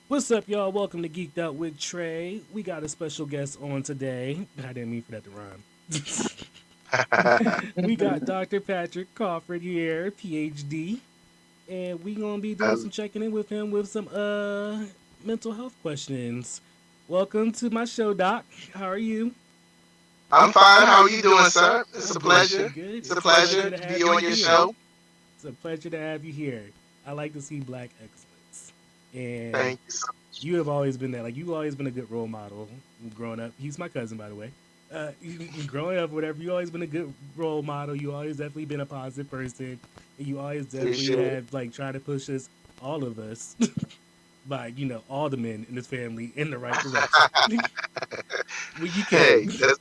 What's up, y'all? Welcome to Geek'd with Trey. We got a special guest on today. I didn't mean for that to rhyme. We got Dr. Patrick Crawford here, PhD, and we gonna be doing some checking in with him with some mental health questions. Welcome to my show, Doc. How are you? I'm fine. How are you doing, sir? It's I'm a doing pleasure. pretty good. It's a It's a pleasure pleasure to to have be you on your here. show. It's a pleasure to have you here. I like to see black excellence, and Thank you so you have always been that. Like you've always been a good role model growing up. He's my cousin, by the way. Growing up, whatever, you always been a good role model. You always definitely been a positive person, and you always much. definitely Appreciate it. have like tried to push us, all of us, by all the men in this family in the right direction. When you can. Hey, that's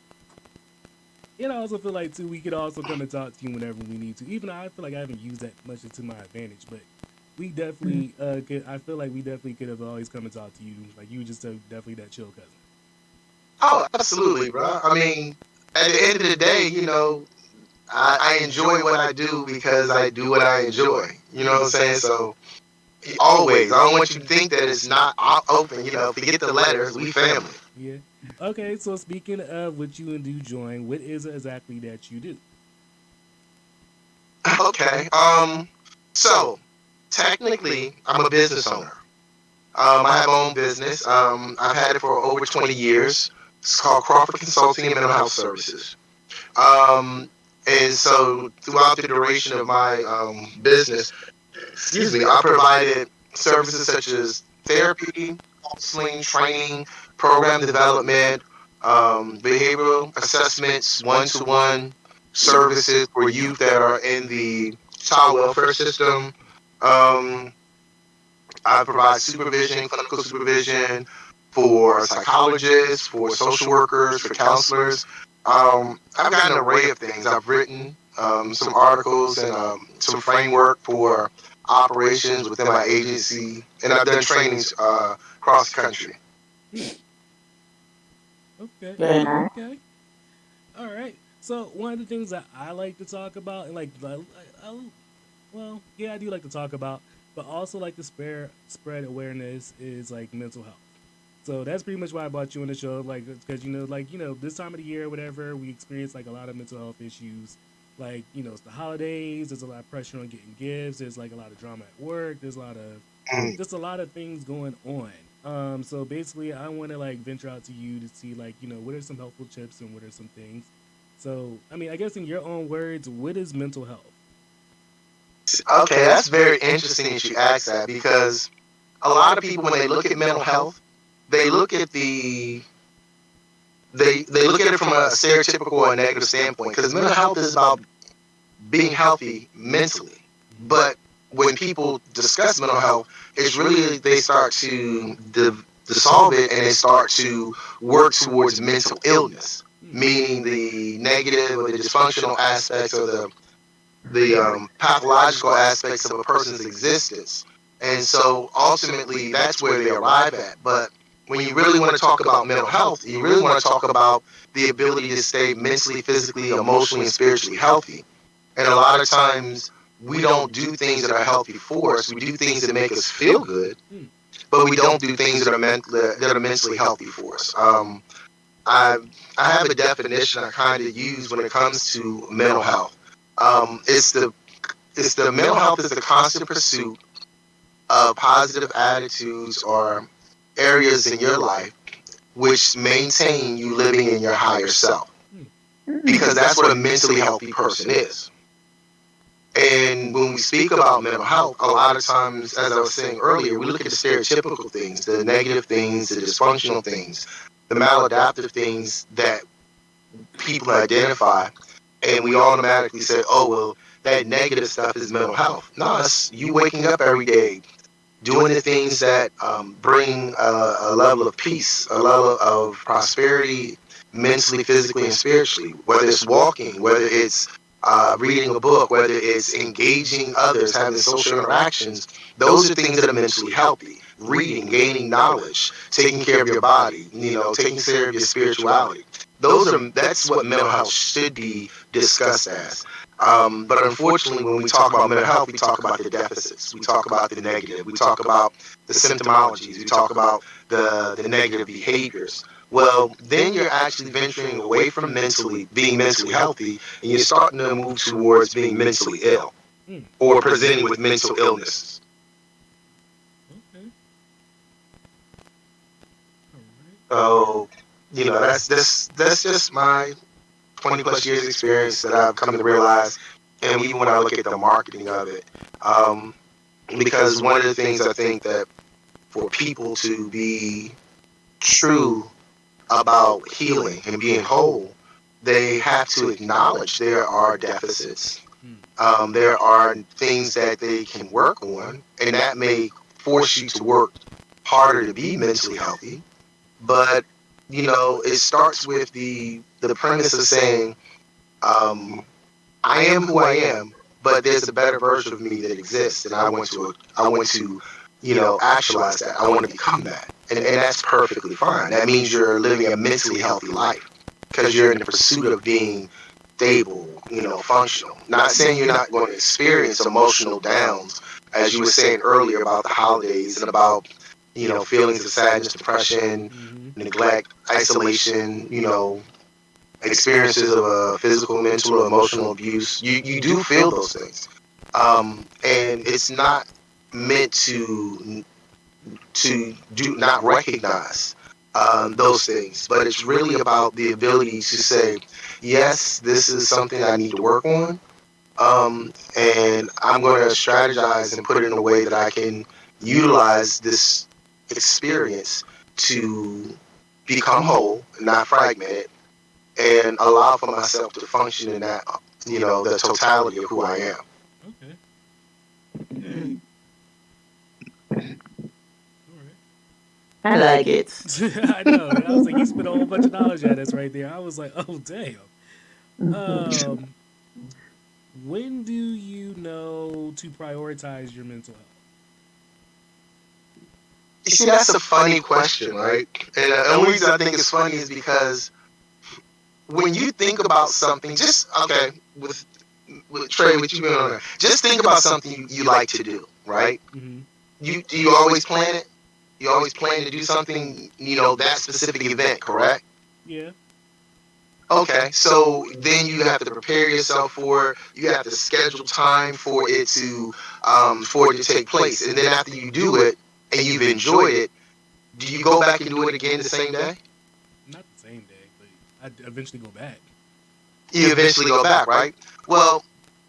And I also feel like too we could also come and talk to you whenever we need to. Even though I feel like I haven't used that much to my advantage, but we definitely could, I feel like we definitely could have always come and talk to you. Like you were just definitely that chill cousin. absolutely, bro. I mean, at the end of the day, I enjoy what I do because I do what I enjoy. You know what I'm saying? So always, I don't want you to think that it's not open. Forget the letters. We family. Yeah. Okay, so speaking of what you do join, what is it exactly that you do? Okay. So technically, I'm a business owner. I have my own business. I've had it for over 20 years. It's called Crawford Consulting and Mental Health Services. Um, and so throughout the duration of my business, I provided services such as therapy, counseling, training, program development, behavioral assessments, one-to-one services for youth that are in the child welfare system. Um, I provide supervision, clinical supervision for psychologists, for social workers, for counselors. I've got an array of things. I've written some articles and some framework for operations within my agency, and I've done trainings across the country. Hmm. Okay. Very nice. Okay. All right. So one of the things that I like to talk about, and well, yeah, I do like to talk about, but also like to spread awareness is like mental health. So that's pretty much why I brought you on the show, like because this time of the year, whatever, we experience like a lot of mental health issues. Like it's the holidays. There's a lot of pressure on getting gifts. There's like a lot of drama at work. There's a lot of Mm. just a lot of things going on. So basically, I want to like venture out to you to see like what are some helpful tips and what are some things. So I mean, I guess in your own words, what is mental health? Okay, that's very interesting that you ask that because a lot of people, when they look at mental health, they look at they look at it from a stereotypical or negative standpoint because mental health is about being healthy mentally. But when people discuss mental health, it's really they start to dissolve it and they start to work towards mental illness, Hmm. meaning the negative or the dysfunctional aspects or the pathological aspects of a person's existence. And so ultimately, that's where they arrive at. But when you really want to talk about mental health, you really want to talk about the ability to stay mentally, physically, emotionally, and spiritually healthy. And a lot of times, we don't do things that are healthy for us. We do things that make us feel good, Hmm. but we don't do things that are mentally healthy for us. I I have a definition I kind of use when it comes to mental health. It's the mental health is the constant pursuit of positive attitudes or areas in your life which maintain you living in your higher self. Hmm. Because that's what a mentally healthy person is. And when we speak about mental health, a lot of times, as I was saying earlier, we look at the stereotypical things, the negative things, the dysfunctional things, the maladaptive things that people identify, and we automatically say, oh, well, that negative stuff is mental health. No, it's you waking up every day, doing the things that bring a level of peace, a level of prosperity, mentally, physically, and spiritually. Whether it's walking, whether it's reading a book, whether it's engaging others, having social interactions, those are things that are mentally healthy. Reading, gaining knowledge, taking care of your body, taking care of your spirituality. That's what mental health should be discussed as. But unfortunately, when we talk about mental health, we talk about the deficits, we talk about the negative, we talk about the symptomologies, we talk about the negative behaviors. Well, then you're actually venturing away from mentally being mentally healthy, and you're starting to move towards being mentally ill Mm. or presenting with mental illness. Okay. All right. So, that's just my 20 plus years experience that I've come to realize, and even when I look at the marketing of it, um, because one of the things I think that for people to be true about healing and being whole, they have to acknowledge there are deficits. Mm. There are things that they can work on, and that may force you to work harder to be mentally healthy. But it starts with the premise of saying, um, I am who I am, but there's a better version of me that exists, and I want to actualize that. I want to become that, and that's perfectly fine. That means you're living a mentally healthy life because you're in the pursuit of being stable, functional. Not saying you're not going to experience emotional downs, as you were saying earlier about the holidays and about feelings of sadness, depression, Mm-hmm. neglect, isolation, experiences of physical, mental, or emotional abuse. You do feel those things, and it's not meant to do not recognize those things, but it's really about the ability to say, yes, this is something I need to work on, and I'm going to strategize and put it in a way that I can utilize this experience to become whole, not fragmented, and allow for myself to function in that, the totality of who I am. Okay. All right. I like it. I know. And I was like, he spit a whole bunch of knowledge at us right there. I was like, oh damn. Um, when do you know to prioritize your mental health? You see, that's a funny question, right? And the only reason I think it's funny is because when you think about something, just okay, with Trey, with you being on there, just think about something you like to do, right? Mm-hmm. You always plan it. You always plan to do something, that specific event, correct? Yeah. Okay, so then you have to prepare yourself for it. You have to schedule time for it to take place, and then after you do it and you've enjoyed it, do you go back and do it again the same day? Not the same day, but I'd eventually go back. You eventually go back, right? Well,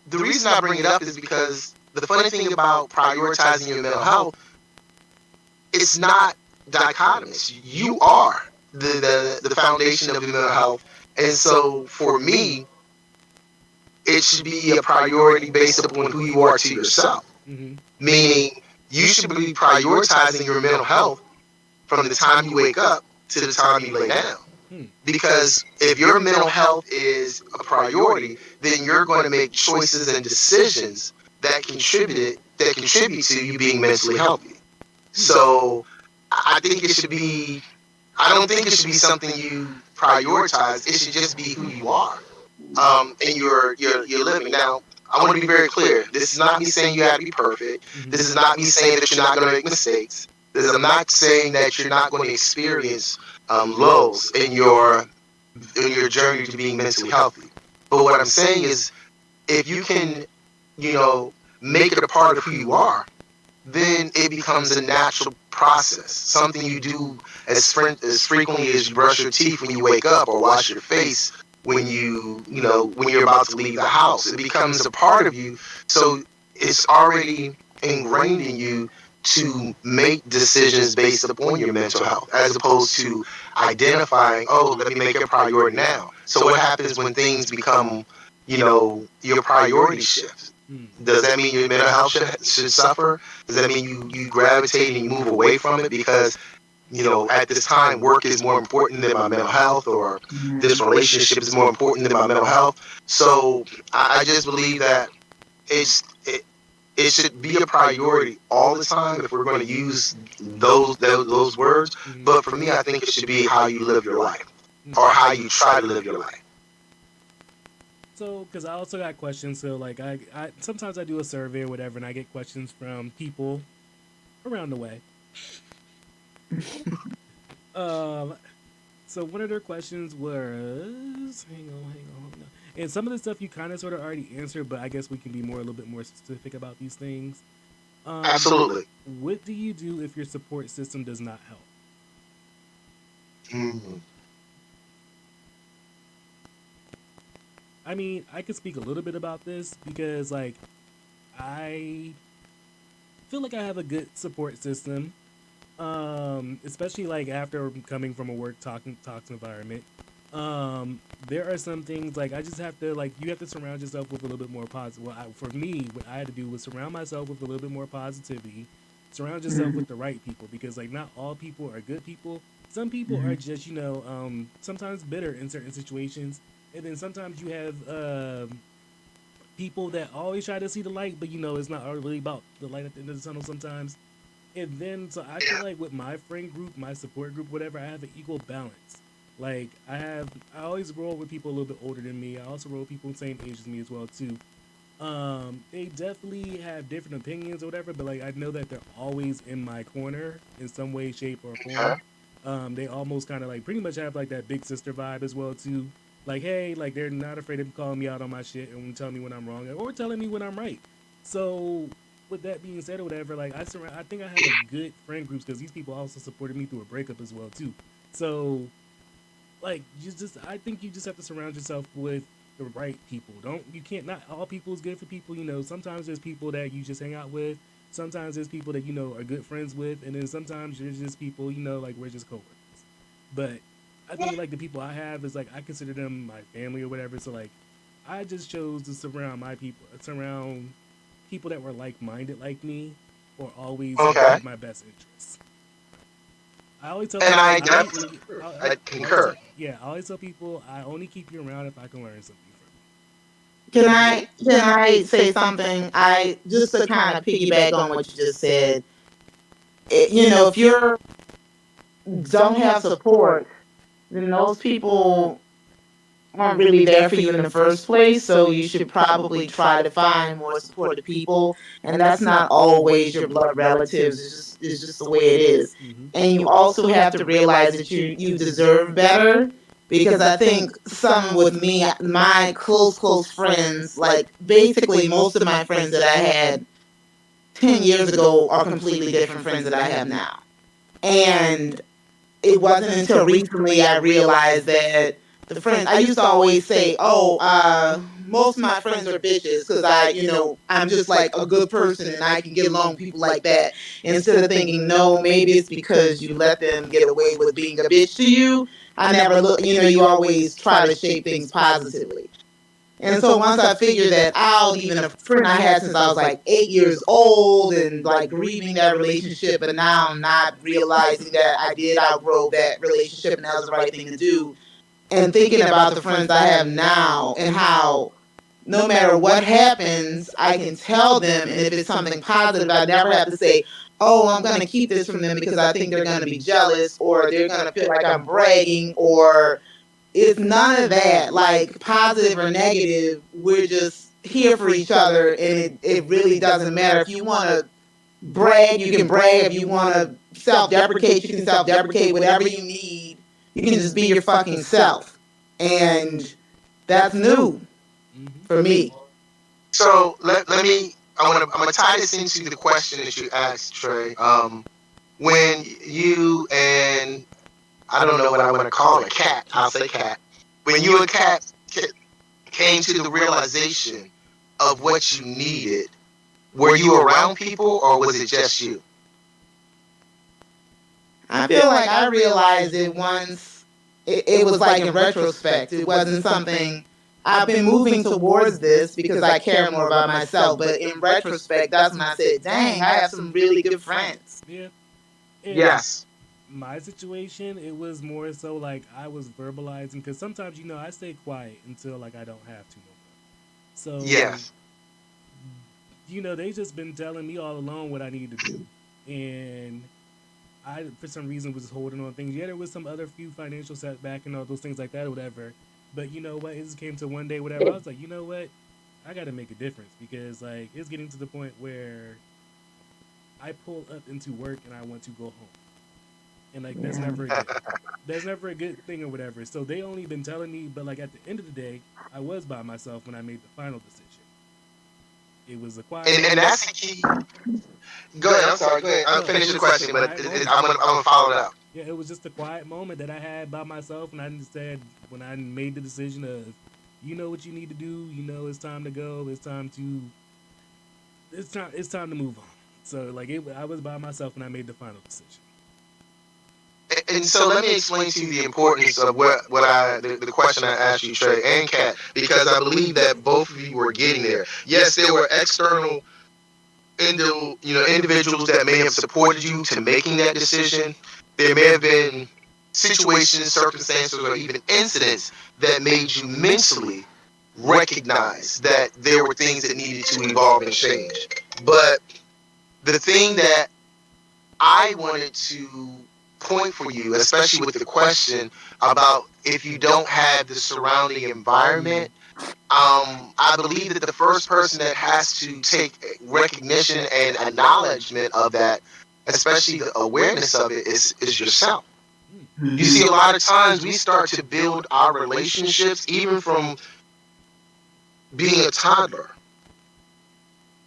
the reason I bring it up is because the funny thing about prioritizing your mental health, it's not dichotomous. You are the foundation of your mental health, and so for me, it should be a priority based upon who you are to yourself. Mm-hmm. Meaning, you should be prioritizing your mental health from the time you wake up to the time you lay down. Hmm. Because if your mental health is a priority, then you're going to make choices and decisions that contribute to you being mentally healthy. Hmm. So I think it should be. I don't think it should be something you prioritize. It should just be who you are, and you're living. Now, I want to be very clear. This is not me saying you have to be perfect. Mm-hmm. This is not me saying that you're not going to make mistakes. I'm not saying that you're not going to experience lulls in your journey to being mentally healthy. But what I'm saying is, if you can, you know, make it a part of who you are, then it becomes a natural process. Something you do as frequently as you brush your teeth when you wake up or wash your face when you're about to leave the house. It becomes a part of you. So it's already ingrained in you to make decisions based upon your mental health, as opposed to identifying, oh, let me make it a priority now. So what happens when things become, your priority shift? Hmm. Does that mean your mental health should suffer? Does that mean you gravitate and you move away from it because, at this time, work is more important than my mental health, or this relationship is more important than my mental health? So I just believe that it's it should be a priority all the time if we're going to use those words. Mm-hmm. But for me, I think it should be how you live your life, or Okay. how you try to live your life. So, because I also got questions, so like I sometimes I do a survey or whatever, and I get questions from people around the way. Um, so one of their questions was, hang on, and some of the stuff you kind of sort of already answered, but I guess we can be more a little bit more specific about these things. Um, Absolutely. what do you do if your support system does not help? Mm. I mean, I could speak a little bit about this because like I feel like I have a good support system. Especially like after coming from a work talks environment. There are some things like I just have to like you have to surround yourself with a little bit more positive. Well, for me, what I had to do was surround myself with a little bit more positivity. Surround yourself with the right people because like not all people are good people. Some people are just sometimes bitter in certain situations, and then sometimes you have people that always try to see the light, but it's not really about the light at the end of the tunnel sometimes. And then so I feel Yeah. like with my friend group, my support group, whatever, I have an equal balance. Like I always roll with people a little bit older than me. I also roll with people the same age as me as well too. They definitely have different opinions or whatever, but like I know that they're always in my corner in some way, shape, or Okay. form. They almost kind of like pretty much have like that big sister vibe as well too. Like hey, like they're not afraid of calling me out on my shit and telling me when I'm wrong or telling me when I'm right. So with that being said or whatever, like I think I have a good friend groups because these people also supported me through a breakup as well too. So like you just I think you just have to surround yourself with the right people. Don't you can't not all people is good for people. Sometimes there's people that you just hang out with. Sometimes there's people that are good friends with, and then sometimes there's just people like we're just coworkers. But I think like the people I have is like I consider them my family or whatever. So like I just chose to surround people that were like minded like me, or always Okay. have my best interests. I always tell And people like I definitely I I always concur. tell yeah I always tell people I only keep you around if I can learn something from Can I say something? I just to kind of piggyback on what you just said. If you don't have support, then those people aren't really there for you in the first place. So you should probably try to find more supportive people. And that's not always your blood relatives. It's just the way it is. you. Mm-hmm. And you also have to realize that you deserve better. Because I think some with me, my close friends, like basically most of my friends that I had 10 years ago are completely different friends that I have now. And it wasn't until recently I realized that the friends I used to always say, "Oh, most of my friends are bitches because I'm just like a good person and I can get along with people like that." Instead of thinking, no, maybe it's because you let them get away with being a bitch to you. I never look, you always try to shape things positively. And so once I figured that out, even a friend I had since I was like 8 years old and like grieving that relationship, but now I'm not realizing that I did outgrow that relationship and that was the right thing to do. And thinking about the friends I have now and how no matter what happens, I can tell them. And if it's something positive, I never have to say, oh, I'm going to keep this from them because I think they're going to be jealous or they're going to feel like I'm bragging or it's none of that. Like positive or negative, we're just here for each other, and it really doesn't matter. If you want to brag, you can brag. If you want to self deprecate, you can self deprecate. Whatever you need, you can just be your fucking self, and that's new Mm-hmm. for me. So let me I'm gonna tie this into the question that you asked, Trey. When you and I don't know what I want to call a cat, I'll say cat. When you and cat came to the realization of what you needed, were you around people or was it just you? I feel like I realized it once. It was like in retrospect. It wasn't something. I've been moving towards this because I care more about myself. But in retrospect, that's when I said, dang, I have some really good friends. Yeah. In Yes. my situation, it was more so like I was verbalizing because sometimes I stay quiet until like I don't have to no more. So Yes. they just been telling me all along what I need to do, and I for some reason was holding on things. Yeah, there was some other few financial setback and all those things like that or whatever. But you know what? It just came to one day, whatever. I was like, you know what? I got to make a difference because like it's getting to the point where I pull up into work and I want to go home, and like that's Yeah. never good. That's never a good thing or whatever. So they only been telling me, but like at the end of the day, I was by myself when I made the final decision. It was a quiet And moment. that's the key. Go ahead. I'm sorry. Go ahead. I'll No, it finish the was just a question, but quiet moment. I'm gonna follow it up. Yeah, it was just a quiet moment that I had by myself, and I just said when I made the decision of, you know what you need to do. You know it's time to go. It's time to move on. So like I was by myself when I made the final decision. And so let me explain to you the importance of the question I asked you, Trey and Kat, because I believe that both of you were getting there. Yes, there were external individuals that may have supported you to making that decision. There may have been situations, circumstances, or even incidents that made you mentally recognize that there were things that needed to evolve and change. But the thing that I wanted to point for you, especially with the question about if you don't have the surrounding environment, I believe that the first person that has to take recognition and acknowledgement of that, especially the awareness of it, is yourself. Mm, You see, a lot of times we start to build our relationships, even from being a toddler.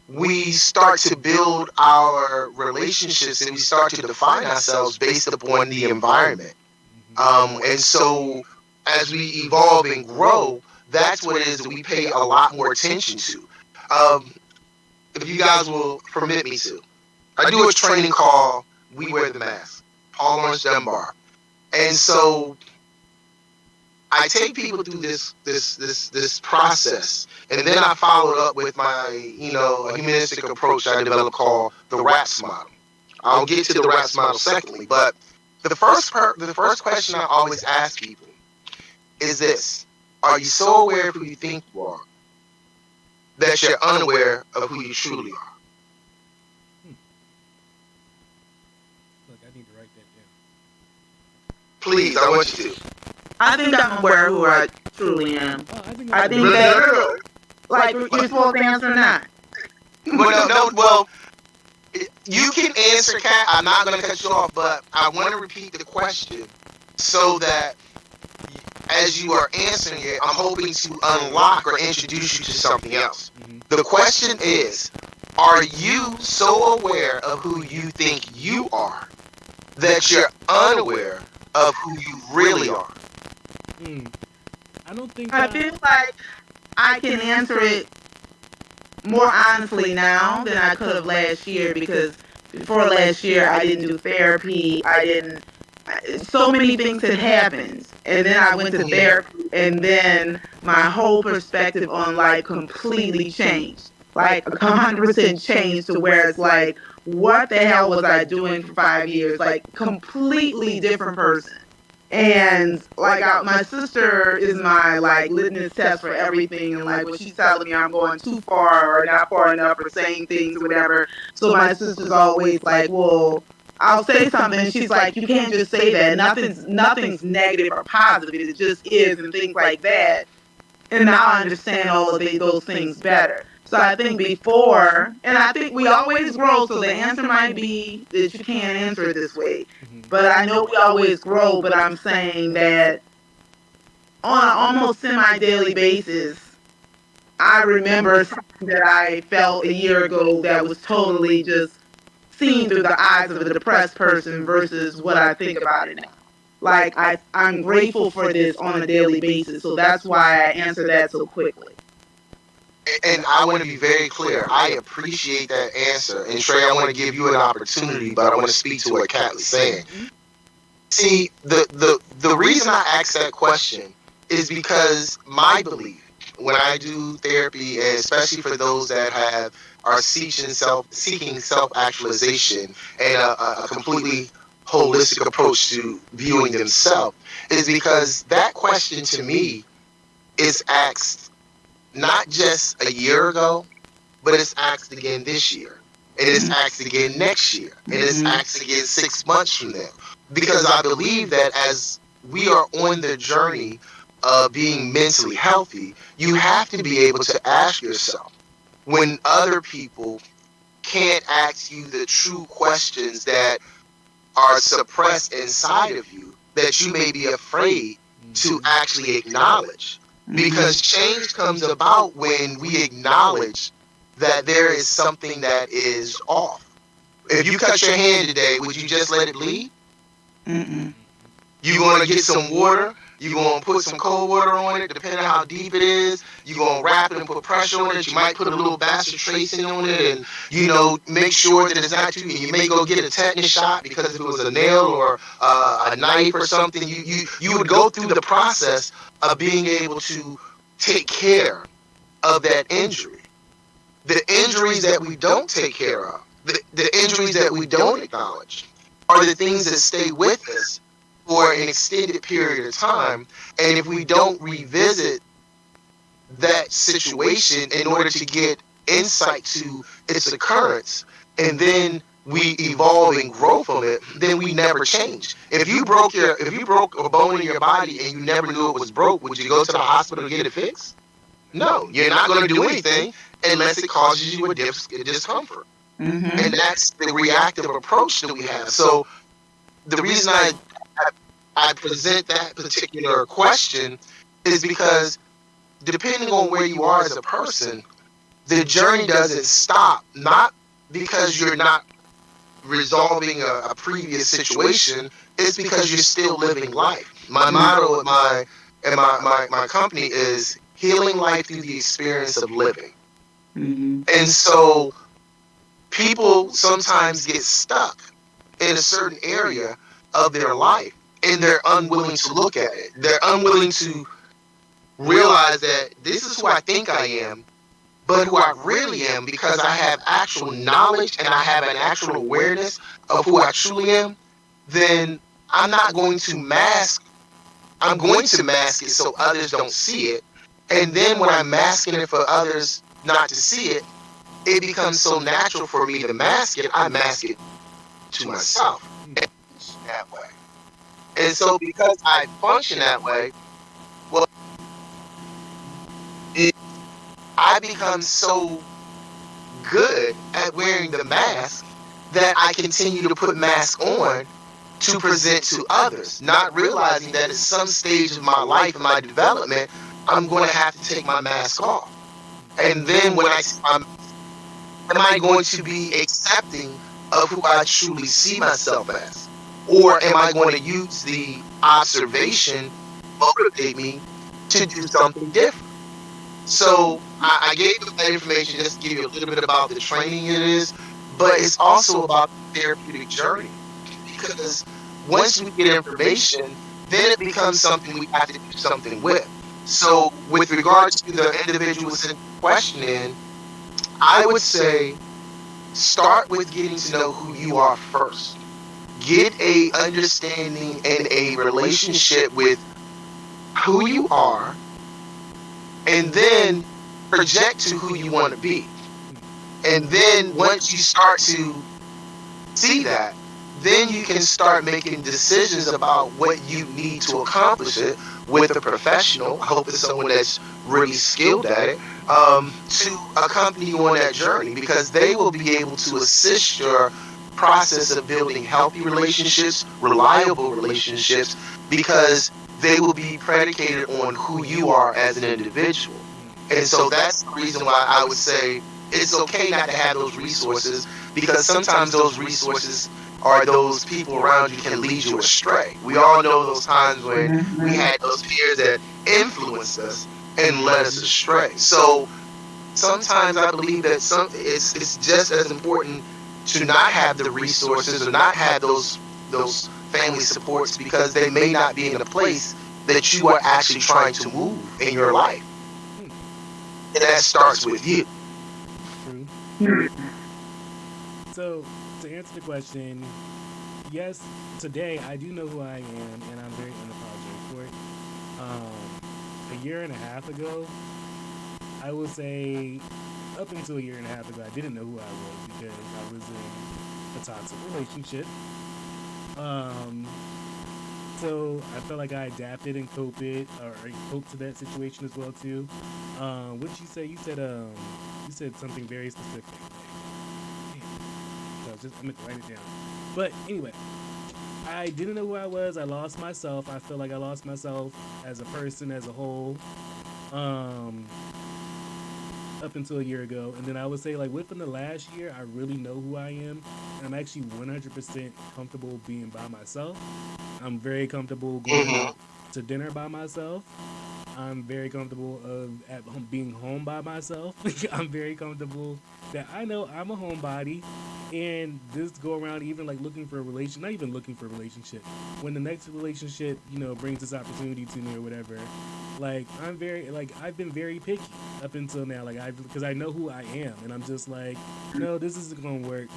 We start to build our relationships and we start to define ourselves based upon the environment. mm-hmm, And so as we evolve and grow, that's what it is that we pay a lot more attention to. Um, if you guys will permit me to, I do a training called We Wear the Mask, Paul Laurence Dunbar. And so I take people through this process, and then I follow it up with my a humanistic approach I developed called the RAPS model. I'll get to the RAPS model secondly, but the first question I always ask people is this: are you so aware of who you think you are that you're unaware of who you truly are? mm. Look, I need to write that down. Please, I want you to. I think I'm aware who I truly am. Oh, I think I'm I aware think of No, that. that, no, no, like, you're supposed to answer or not. well, no, no, well, you can answer, Kat. I'm not going to cut you off, but I want to repeat the question so that as you are answering it, I'm hoping to unlock or introduce you to something else. Mm-hmm. The question is: are you so aware of who you think you are that you're unaware of who you really are? Mm. I don't think I feel like I can answer it more honestly now than I could have last year because before last year I didn't do therapy. I didn't. So many things had happened, and then I went to therapy, and then my whole perspective on life completely changed. Like 100% changed to where it's like, what the hell was I doing for 5 years? Like completely different person. And like my sister is my like litmus test for everything. And like when she's telling me I'm going too far or not far enough or saying things or whatever. So my sister's always like, well, I'll say something. And she's like, you can't just say that. Nothing's negative or positive. It just is and things like that. And now I understand all of those things better. So I think before, and I think we always grow. So the answer might be that you can't answer it this way. Mm-hmm. But I know we always grow. But I'm saying that on an almost semi daily basis, I remember something that I felt a year ago that was totally just seen through the eyes of a depressed person versus what I think about it now. Like I'm grateful for this on a daily basis. So that's why I answer that so quickly. And I want to be very clear. I appreciate that answer. And Trey, I want to give you an opportunity, but I want to speak to what Kat was saying. Mm-hmm. See, the reason I ask that question is because my belief when I do therapy, and especially for those that are seeking self actualization and a completely holistic approach to viewing themselves, is because that question to me is asked not just a year ago, but it's asked again this year. And it's asked again next year. And it's asked again 6 months from now. Because I believe that as we are on the journey of being mentally healthy, you have to be able to ask yourself when other people can't ask you the true questions that are suppressed inside of you that you may be afraid to Mm-hmm. actually acknowledge. Because change comes about when we acknowledge that there is something that is off. If you cut your hand today, would you just let it bleed? Mm-mm. You're going to get some water. You're going to put some cold water on it, depending on how deep it is. You're going to wrap it and put pressure on it. You might put a little bastard tracing on it and, make sure that it's not too, and you may go get a tetanus shot because if it was a nail or a knife or something, you would go through the process of being able to take care of that injury. The injuries that we don't take care of, the injuries that we don't acknowledge, are the things that stay with us for an extended period of time. And if we don't revisit that situation in order to get insight to its occurrence, and then we evolve and grow from it, then we never change. If you broke a bone in your body and you never knew it was broke, would you go to the hospital to get it fixed? No, you're not going to do anything unless it causes you a discomfort. And Mm-hmm. that's the reactive approach that we have. So the reason I present that particular question is because depending on where you are as a person, the journey doesn't stop, not because you're not resolving a previous situation, it's because you're still living life. My motto at my company is healing life through the experience of living. Mm-hmm. And so people sometimes get stuck in a certain area of their life and they're unwilling to look at it. They're unwilling to realize that this is who I think I am, but who I really am because I have actual knowledge and I have an actual awareness of who I truly am, then I'm not going to mask. I'm going to mask it so others don't see it. And then when I'm masking it for others not to see it, it becomes so natural for me to mask it. I mask it to myself that way. And so because I function that way, well, it, I become so good at wearing the mask that I continue to put mask on to present to others, not realizing that at some stage of my life and my development, I'm going to have to take my mask off. And then when am I going to be accepting of who I truly see myself as? Or am I going to use the observation motivate me to do something different? So I gave you that information just to give you a little bit about the training it is, but it's also about the therapeutic journey because once we get information, then it becomes something we have to do something with. So with regards to the individual sent the question in, I would say start with getting to know who you are first. Get a understanding and a relationship with who you are, and then project to who you want to be. And then once you start to see that, then you can start making decisions about what you need to accomplish it with a professional. I hope it's someone that's really skilled at it, to accompany you on that journey because they will be able to assist your process of building healthy relationships, reliable relationships, because they will be predicated on who you are as an individual. And so that's the reason why I would say it's okay not to have those resources because sometimes those resources or those people around you can lead you astray. We all know those times when we Mm-hmm. had those peers that influenced us and led us astray. So sometimes I believe that it's just as important to not have the resources or not have those family supports because they may not be in a place that you are actually trying to move in your life. Hmm. And that starts with you. True. Mm-hmm. So to answer the question, yes, today I do know who I am, and I'm very unapologetic for it. A year and a half ago, I would say, up until a year and a half ago, I didn't know who I was because I was in a toxic relationship. Um, So I felt like I adapted and coped to that situation as well too. What did you say? You said something very specific. Like, damn. So I meant to write it down. But anyway, I didn't know who I was. I lost myself. I feel like I lost myself as a person as a whole. Um, up until a year ago, and then I would say like within the last year, I really know who I am, and I'm actually 100% comfortable being by myself. I'm very comfortable going Mm-hmm. out to dinner by myself. I'm very comfortable of at home, being home by myself. I'm very comfortable that I know I'm a homebody, and this go around even like looking for a relation, not even looking for a relationship. When the next relationship, brings this opportunity to me or whatever, like I've been very picky up until now. Like because I know who I am, and I'm just like, no, this isn't gonna work.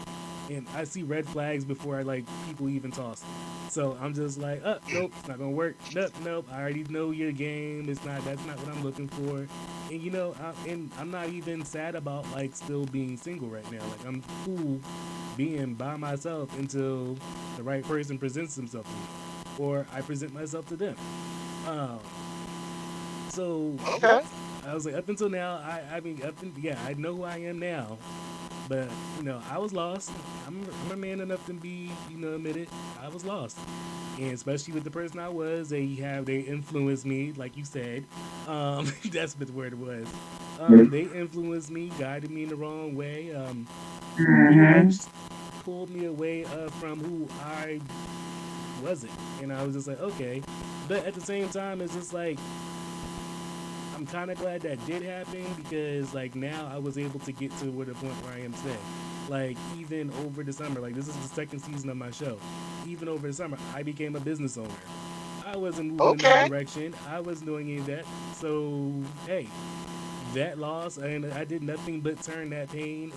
And I see red flags before I like people even toss it. So I'm just like, nope, it's not gonna work. Nope, nope. I already know your game. It's not. That's not what I'm looking for. And I'm not even sad about like still being single right now. Like I'm cool being by myself until the right person presents himself to me, or I present myself to them. Um, so yeah, Okay. I was like up until now. Yeah, I know who I am now. But I was lost. I'm a man enough to be admit it. I was lost, and especially with the person I was, they influenced me, like you said. That's what the word was. They influenced me, guided me in the wrong way. Pretty Mm-hmm. much pulled me away from who I wasn't, and I was just like, okay. But at the same time, it's just like I'm kind of glad that did happen because like now I was able to get to where the point where I am today. Like even over the summer, like this is the second season of my show. Even over the summer, I became a business owner. I wasn't moving in that Okay. direction. I wasn't doing any of that. So hey, that loss and I did nothing but turn that pain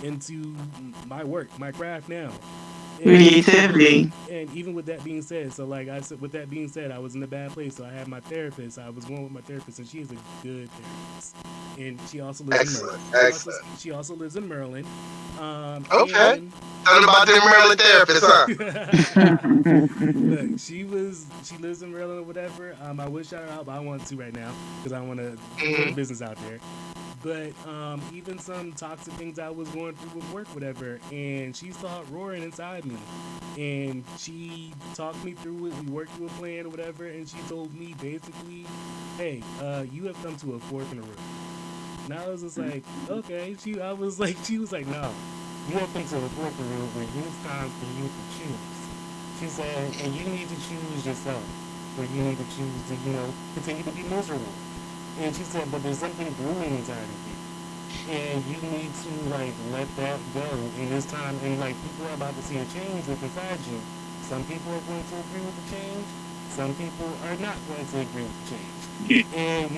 into my work, my craft now. And Creativity. and even with that being said, so like I said, with that being said, I was in a bad place. So I had my therapist. I was going with my therapist, and she is a good therapist. And she also lives in Maryland. Excellent. She also Excellent. she also lives in Maryland. Okay. And Tell me about them Maryland therapists, huh? look, she lives in Maryland or whatever. I would shout her out, but I want to right now because I want to put her Mm-hmm. business out there. But even some toxic things I was going through with work, whatever, and she saw it roaring inside me, and she talked me through it. We worked through a plan or whatever, and she told me basically, "Hey, you have come to a fork in the road." And I was just like, "Okay." She was like, "No, you have come to a fork in the road where it's time for you to choose." She said, "And you need to choose yourself, where you need to choose to, continue to be miserable." And she said, but there's something brewing inside of you. And you need to like let that go in this time. And like people are about to see a change with inside you. Some people are going to agree with the change. Some people are not going to agree with the change. And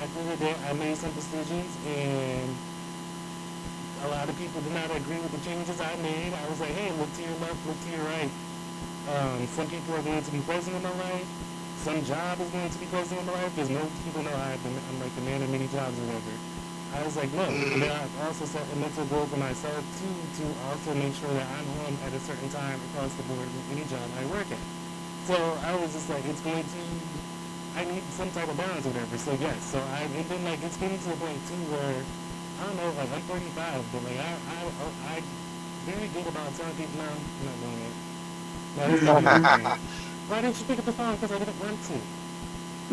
at the end of the day, I made some decisions, and a lot of people did not agree with the changes I made. I was like, hey, look to your left, look to your right. Some people are going to be present in my life. Some job is going to be present in my life because most people know I'm like the man of many jobs or whatever. I was like, no. And then Mm-hmm. I also set a mental goal for myself too to also make sure that I'm home at a certain time across the board with any job I work at. So I was just like, I need some type of balance or whatever. So yes, and then like it's getting to a point too where, I don't know, like I'm 35, but like I very good about telling people, no, I'm not doing it. No, that's not what I'm Mhm. doing. Why didn't you pick up the phone? Because I didn't want to.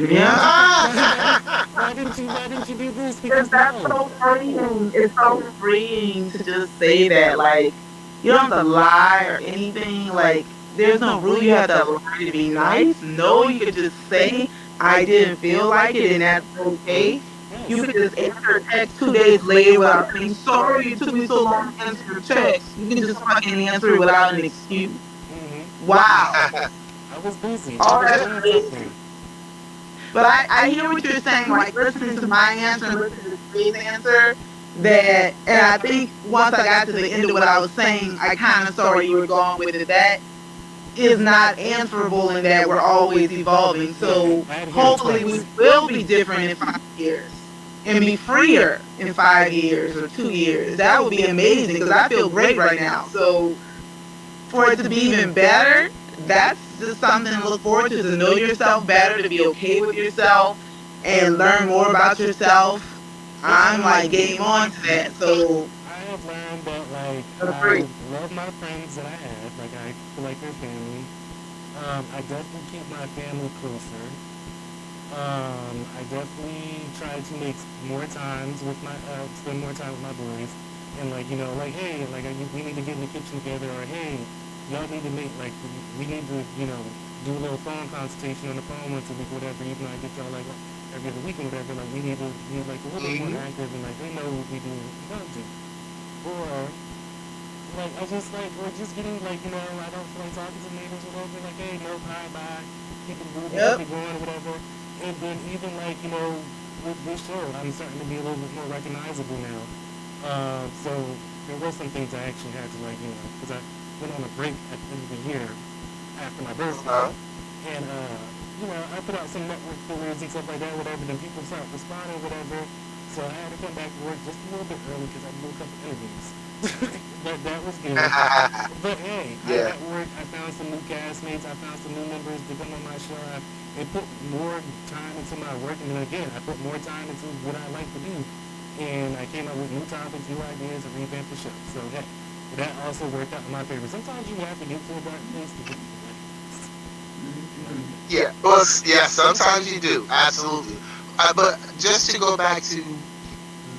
Why didn't you? Yeah. Why didn't you do this? Because Because that's no. so freeing. It's so freeing to just say that. Like, you don't have to lie or anything. Like, there's no rule you have to lie to be nice. No, you could just say, I didn't feel like it, and that's okay. You Yes. could just answer a text 2 days later without saying, sorry, it took me so long to answer your text. You can just fucking answer it without an excuse. Wow. I was busy. I Oh, was that's doing something. crazy. But I hear what you're saying, like listening to my answer and listening to Trey's answer, that, and I think once I got to the end of what I was saying, I kind of saw where you were going with it. That is not answerable in that we're always evolving. Yes. So I had to hear it hopefully we twice. will be different in 5 years and be freer in 5 years or 2 years. That would be amazing because I feel great right now. So for it to be even better, that's just something to look forward to know yourself better, to be okay with yourself, and learn more about yourself. I'm like game on to that. So I have learned that like agree. I love my friends that I have. Like I feel like they're family. I definitely keep my family closer. I definitely try to make more times with my spend more time with my boys, and like like hey, like we need to get in the kitchen together, or hey, y'all need to make like we need to do a little phone consultation on the phone once a week, whatever. Even though I get y'all like every other week or whatever, like we need to be like a little bit more Hmm. active and like they know what we do and what we don't do, or like I just like or just getting like I don't feel like talking to neighbors or whatever. Like hey, no, bye, keep it moving, keep Yep. it going, or whatever. And then even like with this show, I'm starting to be a little bit more recognizable now. So there were some things I actually had to like because I went on a break at the end of the year after my birthday, Uh-huh. and I put out some network fillers and stuff like that, whatever. Then people started responding, whatever. So I had to come back to work just a little bit early because I had to do a couple interviews. But that was good. But hey, I Yeah. at work I found some new castmates, I found some new members to come on my show. I put more time into my work, and then again I put more time into what I like to do. And I came up with new topics, new ideas, and revamped the show. So hey, that also worked out in my favor. Sometimes you have to get to a dark place to get to the light. Yeah. Well, yeah. Sometimes you do. Absolutely. But just to go back to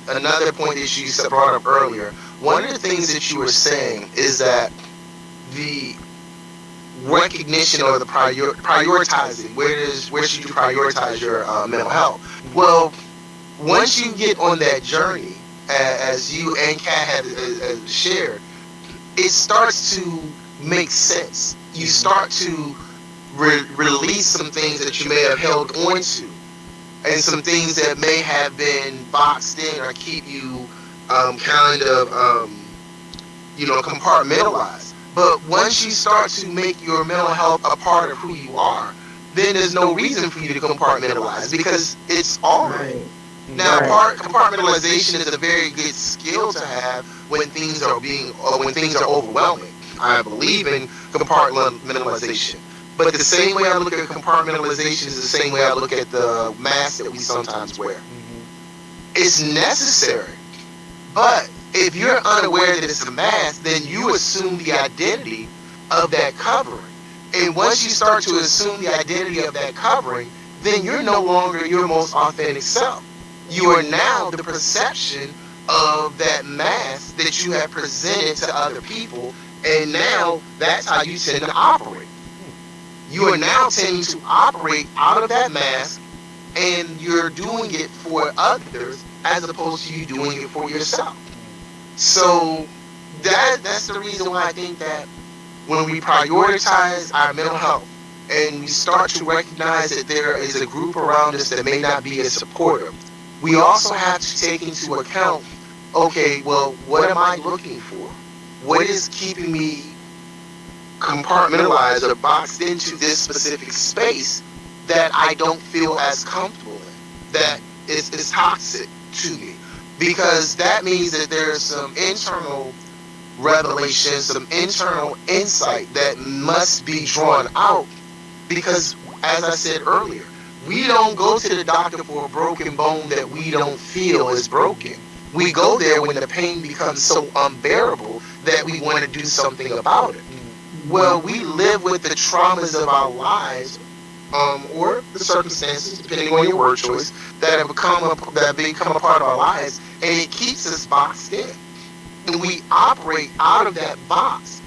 another point that you brought up earlier, one of the things that you were saying is that the recognition or the prioritizing, where should you prioritize your mental health? Well, once you get on that journey, as you and Kat have shared, it starts to make sense. You start to release some things that you may have held on to, and some things that may have been boxed in or keep you kind of compartmentalized. But once you start to make your mental health a part of who you are, then there's no reason for you to compartmentalize because it's all of you. Right. Now, Right. compartmentalization is a very good skill to have when things are when things are overwhelming. I believe in compartmentalization, but the same way I look at compartmentalization is the same way I look at the mask that we sometimes wear. It's necessary, but if you're unaware that it's a mask, then you assume the identity of that covering. And once you start to assume the identity of that covering, then you're no longer your most authentic self. You are now the perception of that mask that you have presented to other people. And now that's how you tend to operate. You are now tending to operate out of that mask, and you're doing it for others as opposed to you doing it for yourself. So that's the reason why I think that when we prioritize our mental health and we start to recognize that there is a group around us that may not be as supportive, we also have to take into account, okay, well, what am I looking for? What is keeping me compartmentalized or boxed into this specific space that I don't feel as comfortable in, that is toxic to me? Because that means that there's some internal revelation, some internal insight that must be drawn out. Because, as I said earlier, we don't go to the doctor for a broken bone that we don't feel is broken. We go there when the pain becomes so unbearable that we want to do something about it. Well, we live with the traumas of our lives, or the circumstances, depending on your word choice, that have become a part of our lives, and it keeps us boxed in. And we operate out of that box,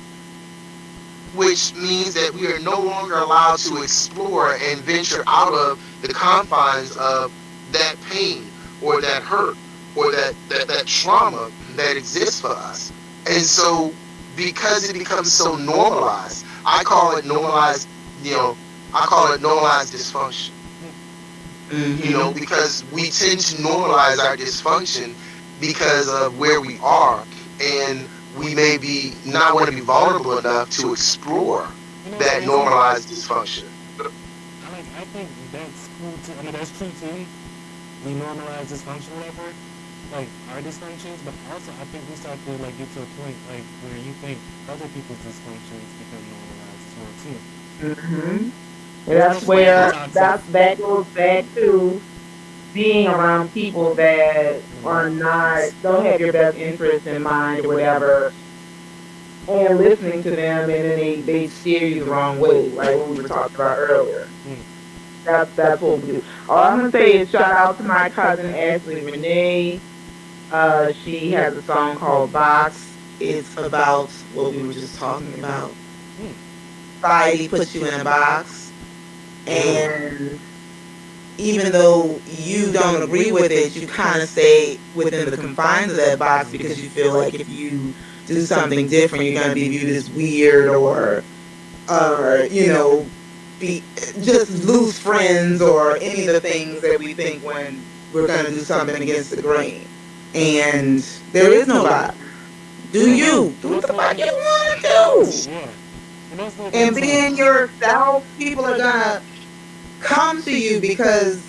which means that we are no longer allowed to explore and venture out of the confines of that pain or that hurt or that trauma that exists for us. And so, because it becomes so normalized, I call it normalized, you know, I call it normalized dysfunction. Mm-hmm. Because we tend to normalize our dysfunction because of where we are, and we may be not want to be vulnerable enough to explore It's that crazy. normalized dysfunction. I think that's cool too. I mean, that's true too. We normalize dysfunction, whatever. like our dysfunctions, but also I think we start to like get to a point like where you think other people's dysfunctions become normalized as well too. Hmm. It's That's almost like the where toxic. that goes back to being around people that are Mm, not don't have your best interest in mind or whatever, and listening to them, and then they steer you the wrong way, like what we were talking about earlier. mm, That's what we do. All I'm gonna say is shout out to my cousin Ashley Renee. She has a song called Box. It's about what we were just talking about. mm, Society puts you in a box, Mm. and even though you don't agree with it, you kind of stay within the confines of that box because you feel like if you do something different, you're going to be viewed as weird, or be just lose friends or any of the things that we think when we're going to do something against the grain. And there is no box. Do right. you do And what that's the like fuck you want to do? yeah, and that's like And also being yourself, people are gonna come to you because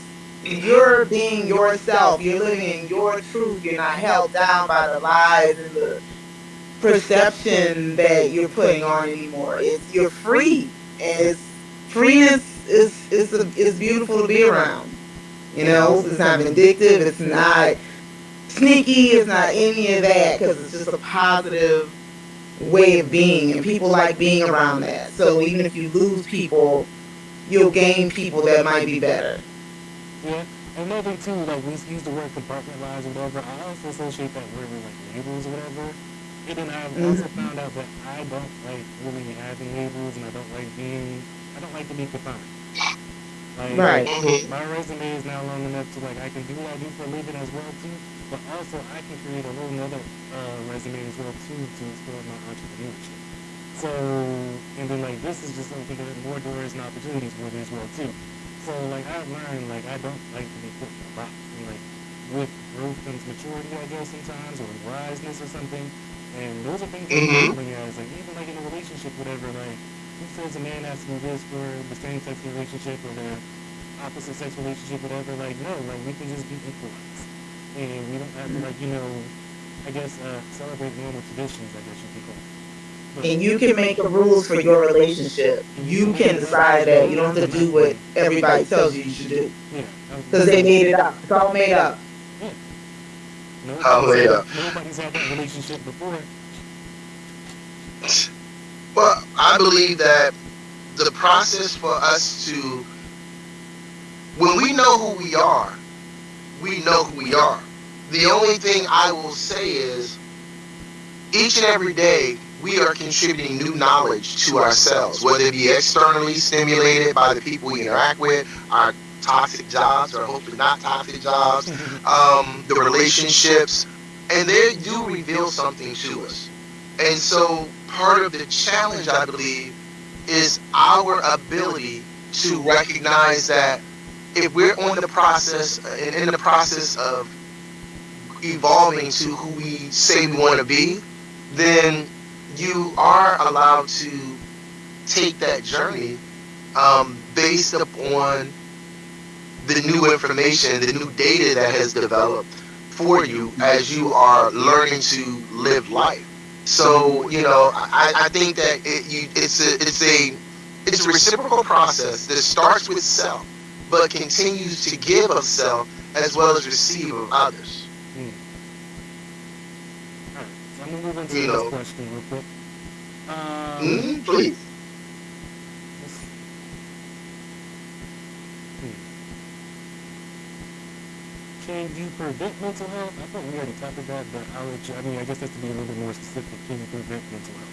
you're being yourself. You're living your truth. You're not held down by the lies and the perception that you're putting on anymore. It's you're free, and right. it's freeness is beautiful to be around. It's not vindictive. It's not sneaky. It's not any of that because it's just a positive way of being, and people like being around that. So even if you lose people, you'll gain people that might be better. Yeah, and another thing too, like we use the word compartmentalize or whatever. I also associate that word with like labels or whatever. And then I've also Hmm. found out that I don't like really having labels, and I don't like to be confined. Like Right. Mhm. my resume is now long enough to like I can do what I do for a living as well too, but also I can create a whole nother resume as well too to explore my entrepreneurship. So and then like this is just opening up more doors and opportunities for me as well too. So like I've learned like I don't like to be put in a box. And like with growth comes maturity, I guess sometimes, or wiseness or something. And those are things that I'm Mhm. learning as like even like in a relationship, whatever. Like who says a man has to do this for the same sex relationship or the opposite sex relationship, whatever? Like no, like we can just be equalized, and we don't have to like I guess celebrate normal traditions. I guess you could call it. But And you can make the rules for your relationship. and you can You make can the rules decide for that you yours don't and have to not do what and everybody tells you should do yeah, I was because gonna they say made it up. It's all made up. yeah. Oh yeah. Nobody's had that relationship before. Well, I believe that the process for us to, when we know who we know who we are. The only thing I will say is each and every day we are contributing new knowledge to ourselves, whether it be externally stimulated by the people we interact with, our toxic jobs or hopefully not toxic jobs, the relationships, and they do reveal something to us. And so part of the challenge, I believe, is our ability to recognize that if we're on the process and in the process of evolving to who we say we want to be, then you are allowed to take that journey based upon the new information, the new data that has developed for you as you are learning to live life. So I think that it's a reciprocal process that starts with self, but continues to give of self as well as receive of others. Hmm. All right, so I'm gonna move on to the You next know, question real quick. Um, please. let's see. Hmm. Can you prevent mental health? I thought we already covered that, but I'll let you. I mean, I guess that's to be a little bit more specific. Can you prevent mental health?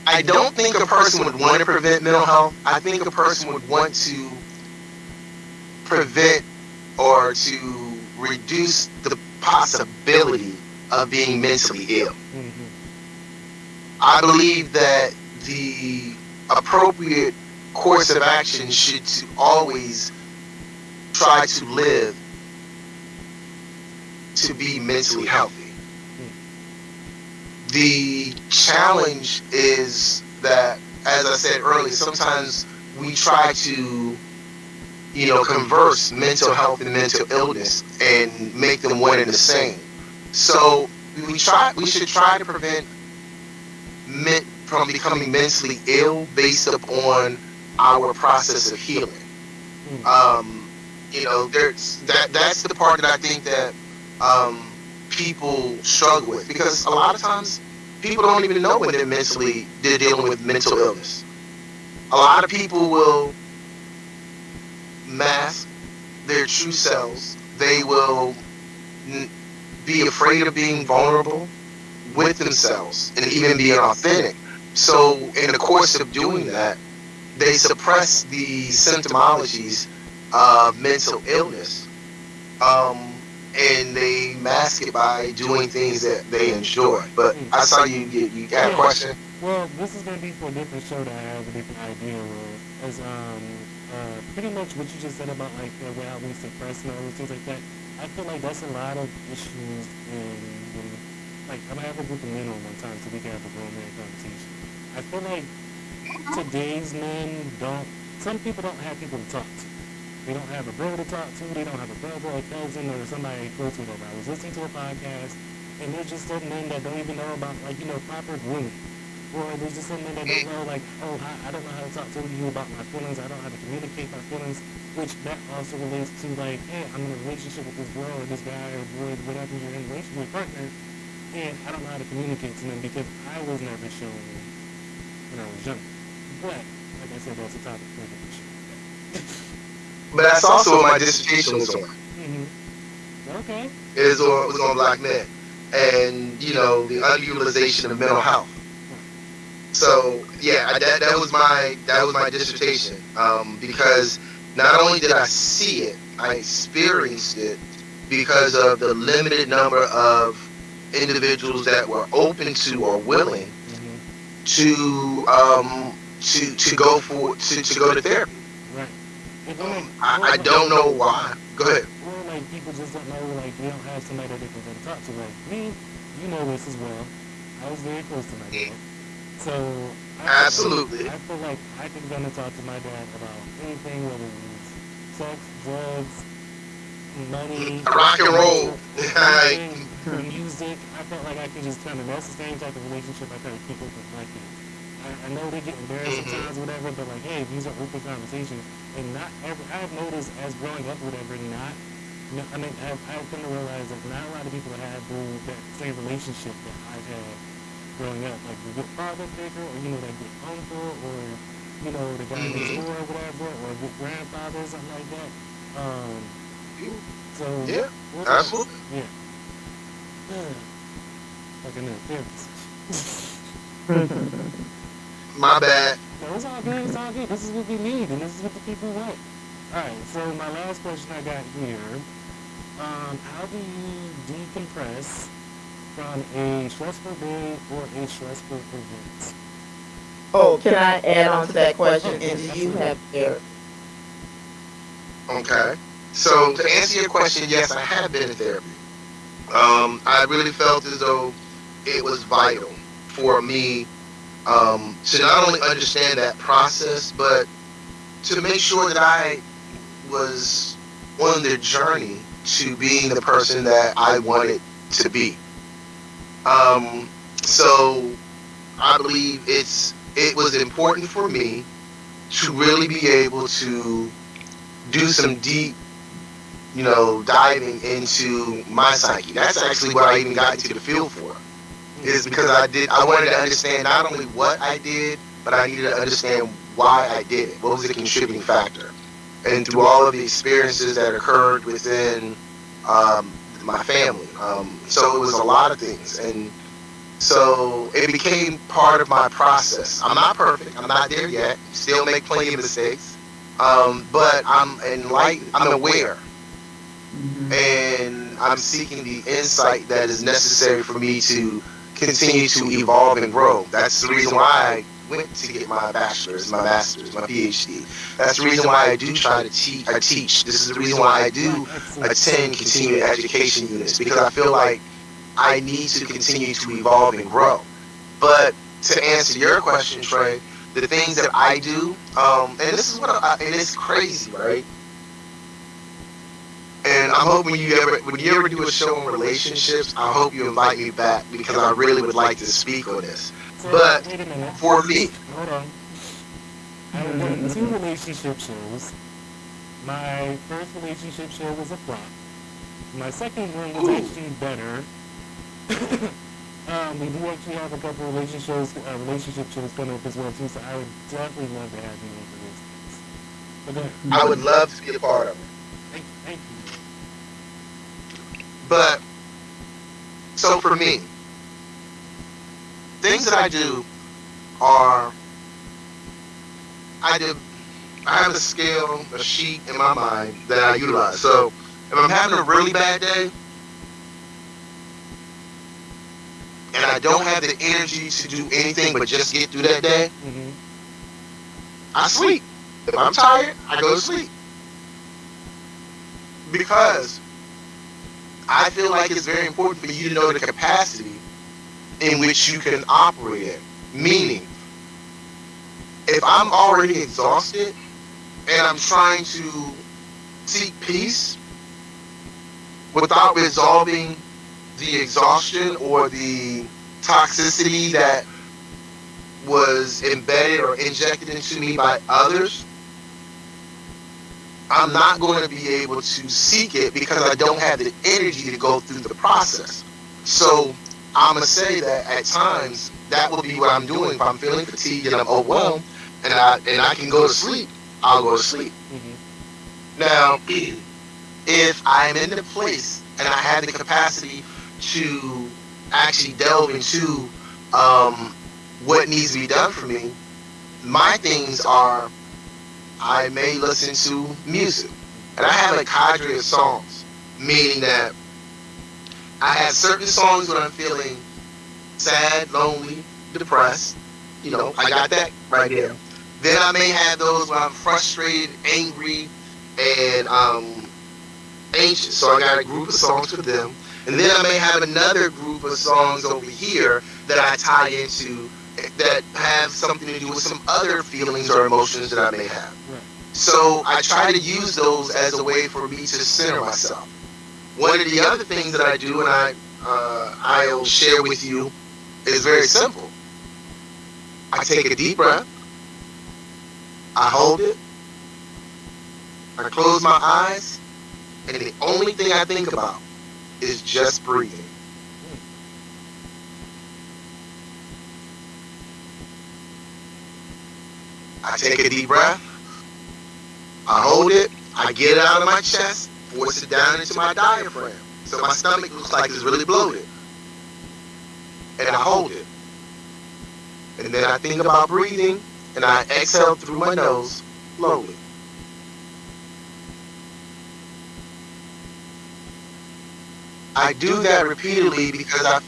I don't think a person would want to prevent mental health. I think a person would want to prevent or to reduce the possibility of being mentally ill. Mm-hmm. I believe that the appropriate course of action should to always try to live to be mentally healthy. The challenge is that, as I said earlier, sometimes we try to converse mental health and mental illness and make them one and the same. So we should try to prevent men from becoming mentally ill based upon our process of healing. Um, there's that's the part that I think that people struggle with, because a lot of times people don't even know when they're dealing with mental illness. A lot of people will mask their true selves. They will be afraid of being vulnerable with themselves and even being authentic. So in the course of doing that, they suppress the symptomologies of mental illness, and they mask it by doing things that they enjoy. But I saw you got a question. Well, this is gonna be for a different show that I have a different idea with. As pretty much what you just said about like how we suppress and all those things like that. I feel like that's a lot of issues in like I'm gonna have a group of men on one time so we can have a grown man conversation. I feel like today's men don't. Some people don't have people to talk to. They don't have a brother to talk to. They don't have a brother or cousin or somebody close to them. I was listening to a podcast, and there's just some men that don't even know about proper grooming. Or there's just some men that don't know like, oh, I don't know how to talk to you about my feelings. I don't know how to communicate my feelings. Which that also relates to like, hey, I'm in a relationship with this girl or this guy or boy, whatever you're in a relationship with, partner, and I don't know how to communicate to them because I was never shown when I was younger. But like I said, that's a topic for the show. But that's also what my dissertation was on. Okay. Was on black men, and the underutilization of mental health. So yeah, that was my dissertation, because not only did I see it, I experienced it because of the limited number of individuals that were open to or willing to go to therapy. Right. I don't know why. Go ahead. Or like people just don't know, like they don't have somebody that they can talk to. Like me, you know this as well. I was very close to my dad. So absolutely, I feel like I could go and talk to my dad about anything, whether it was sex, drugs, money, rock and roll, music. I felt like I could just kind of, that's the same type of relationship I try to keep open with my kids. I know they get embarrassed sometimes, whatever, but like, hey, these are open conversations, and not ever. I've noticed as growing up, whatever, I've come to realize that not a lot of people have that same relationship that I've had growing up, like the good father figure, or that good uncle, or the guy next door, or whatever, or good grandfather, or something like that. So yeah, absolutely, yeah. Like another therapist. My bad. No, it's all good. It's all good. This is what we need, and this is what the people want. All right. So my last question I got here: how do you decompress from a stressful day or a stressful event? Oh, can I add on to that question? And do you have there? Okay. So to answer your question, yes, I have been in therapy. I really felt as though it was vital for me to not only understand that process, but to make sure that I was on the journey to being the person that I wanted to be. So I believe it was important for me to really be able to do some deep, diving into my psyche. That's actually what I even got into the field for. Is because I wanted to understand not only what I did, but I needed to understand why I did it. What was the contributing factor? And through all of the experiences that occurred within my family. So it was a lot of things. And so it became part of my process. I'm not perfect. I'm not there yet. Still make plenty of mistakes. But I'm enlightened. I'm aware. And I'm seeking the insight that is necessary for me to continue to evolve and grow. That's the reason why I went to get my bachelor's, my master's, my PhD. That's the reason why I do try to teach. I teach. This is the reason why I do attend continuing education units, because I feel like I need to continue to evolve and grow. But to answer your question, Trey, the things that I do, and this is and it's crazy, right? And I'm hoping when you ever do a show on relationships, I hope you invite me back because I really would like to speak on this. So But wait a minute. for me, Hold on. I've done 2 relationship shows. My first relationship show was a flop. My second one was ooh, actually better. We do actually have a couple relationship shows coming up as well too. So I would definitely love to have you on for those things. But go ahead. I would love to be a part of it. Thank you. But so for me, things that I do are I do I have a scale, a sheet in my mind that I utilize. So if I'm having a really bad day and I don't have the energy to do anything but just get through that day, Mm-hmm. I sleep. If I'm tired, I go to sleep. Because I feel like it's very important for you to know the capacity in which you can operate at. Meaning, if I'm already exhausted and I'm trying to seek peace without resolving the exhaustion or the toxicity that was embedded or injected into me by others, I'm not going to be able to seek it because I don't have the energy to go through the process. So I'm going to say that at times that will be what I'm doing. If I'm feeling fatigued and I'm overwhelmed and I can go to sleep, I'll go to sleep. Mm-hmm. Now, if I'm in the place and I have the capacity to actually delve into what needs to be done for me, my things are I may listen to music. And I have a cadre of songs, meaning that I have certain songs when I'm feeling sad, lonely, depressed. You know, I got that right there. Then I may have those when I'm frustrated, angry, and anxious. So I got a group of songs for them. And then I may have another group of songs over here that I tie into that have something to do with some other feelings or emotions that I may have. Right. So I try to use those as a way for me to center myself. One of the other things that I do, and I'll share with you, is very simple. I take a deep breath, I hold it, I close my eyes, and the only thing I think about is just breathing. I take a deep breath, I hold it, I get it out of my chest, force it down into my diaphragm. So my stomach looks like it's really bloated. And I hold it. And then I think about breathing, and I exhale through my nose slowly. I do that repeatedly because I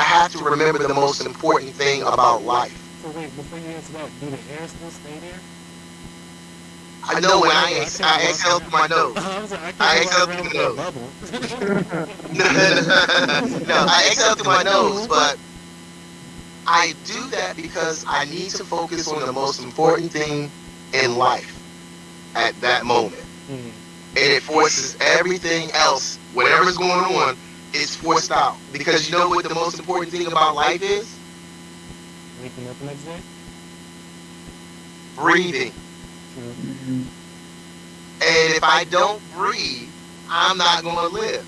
have to remember the most important thing about life. So wait, before you answer that, do the air still stay there? I know when I can't exhale walk through my nose. I was like, I I can't exhale walk through around the with a nose. bubble. No, I exhale through my nose, but I do that because I need to focus on the most important thing in life at that moment. Mm. And it forces everything else, whatever's going on, is forced out. Because you know what the most important thing about life is? Waking up the next day? Breathing. True. And if I don't breathe, I'm not going to live.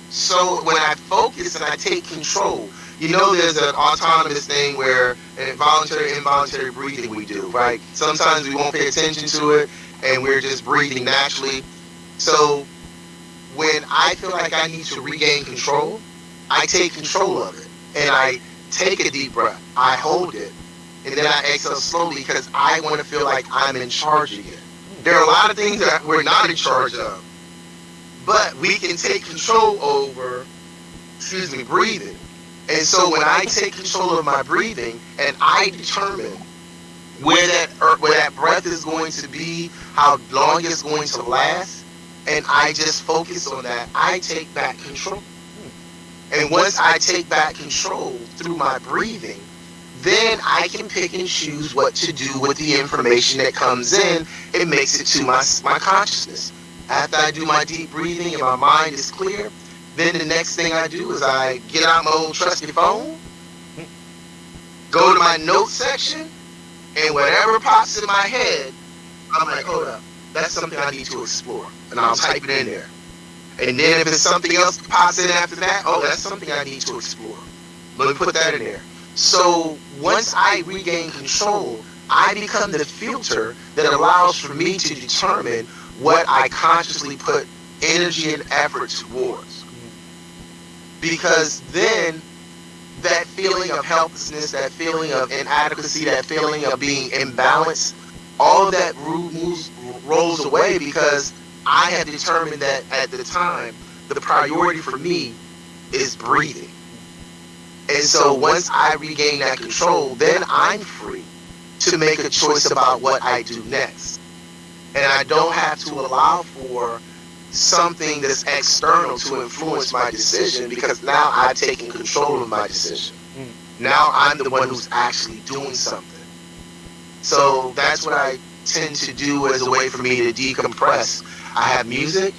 So when I focus and I take control, you know there's an autonomous thing where voluntary, involuntary breathing we do, right? Sometimes we won't pay attention to it and we're just breathing naturally. So when I feel like I need to regain control, I take control of it. And I take a deep breath, I hold it, and then I exhale slowly because I want to feel like I'm in charge again. There are a lot of things that we're not in charge of, but we can take control over, breathing. And so when I take control of my breathing and I determine where that breath is going to be, how long it's going to last, and I just focus on that, I take back control. And once I take back control through my breathing, then I can pick and choose what to do with the information that comes in. It makes it to my consciousness. After I do my deep breathing and my mind is clear, then the next thing I do is I get out my old trusty phone, go to my notes section, and whatever pops in my head, I'm like, hold up, that's something I need to explore. And I'll type it in there. And then if it's something else that pops in after that, oh, that's something I need to explore. Let me put that in there. So once I regain control, I become the filter that allows for me to determine what I consciously put energy and effort towards. Because then that feeling of helplessness, that feeling of inadequacy, that feeling of being imbalanced, all of that rolls away because I have determined that at the time, the priority for me is breathing. And so once I regain that control, then I'm free to make a choice about what I do next. And I don't have to allow for something that's external to influence my decision because now I've taken control of my decision. Now I'm the one who's actually doing something. So that's what I tend to do as a way for me to decompress. I have music.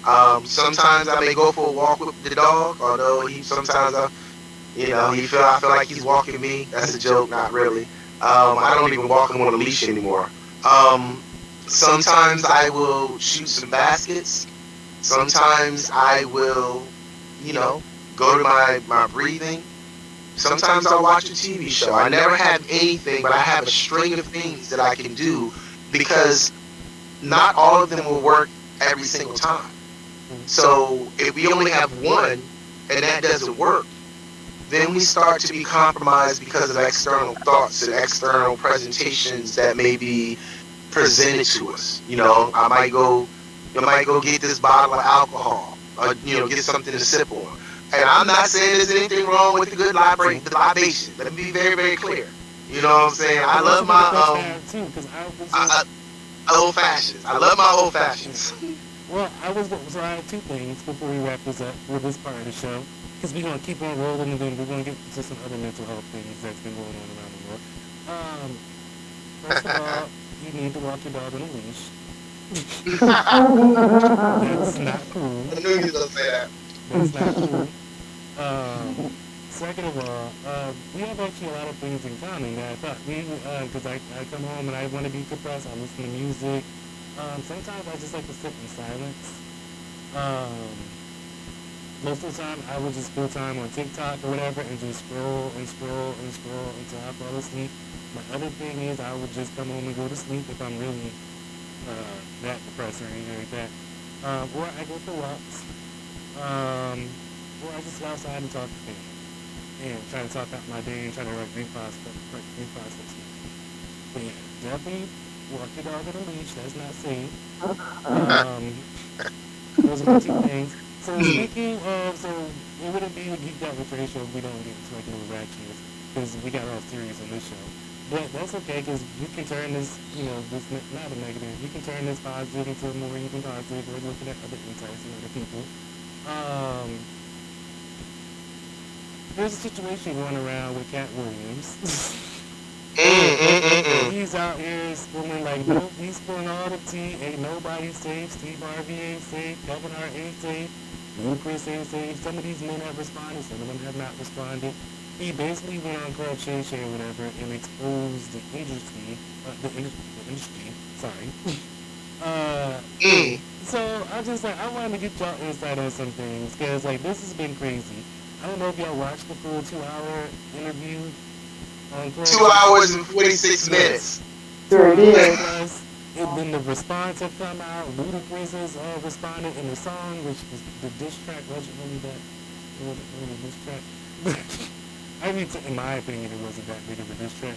Sometimes I may go for a walk with the dog, although sometimes I feel like he's walking me. That's a joke, not really. I don't even walk him on a leash anymore. Sometimes I will shoot some baskets. Sometimes I will, go to my breathing. Sometimes I'll watch a TV show. I never have anything, but I have a string of things that I can do because not all of them will work every single time. So if we only have one and that doesn't work, then we start to be compromised because of external thoughts and external presentations that may be presented to us. I might go get this bottle of alcohol, or get something to sip on. And I'm not saying there's anything wrong with the good libation. Let me be very, very clear. You know what I'm saying? I love my old fashions. I love my old fashions. Well, so I have two things before we wrap this up with this part of the show, because we're gonna keep on rolling and then we're gonna get to some other mental health things that's been going on around the world. First of all, you need to walk your dog on a leash. That's not cool. I knew you was gonna say that. That's not cool. Second of all, we have actually a lot of things in common. I thought because I come home and I want to be depressed. I listen to music. Sometimes I just like to sit in silence. Most of the time, I would just spend time on TikTok or whatever and just scroll and scroll and scroll until I fall asleep. My other thing is I would just come home and go to sleep if I'm really that depressed or anything like that. Or I go for walks. Or I just go outside and talk to people and try to talk out my day and try to reprocess stuff. But yeah, definitely walk your dog on a leash. That's not safe. Those are my two things. So speaking of, so it wouldn't be a Geek'd with Trey show if we don't get into like little ratchets because we got all serious on this show. But that's okay because you can turn this, this not a negative. You can turn this positive into more even positive or looking at other insights and other people. There's a situation going around with Cat Williams. He's out here spilling he's spilling all the tea. Ain't nobody safe. Steve Harvey ain't safe. Kevin Hart ain't safe. Lucas ain't safe. Some of these men have responded. Some of them have not responded. He basically went on Club Shay Shay or whatever and exposed the industry. Sorry. So I wanted to get y'all insight on some things because this has been crazy. I don't know if y'all watched the full 2-hour interview. 2 hours and 46 minutes. Sure did. And then the response had come out. Ludacris has responded in the song, which is the diss track. Wasn't really that diss track. In my opinion, it wasn't that big of a diss track.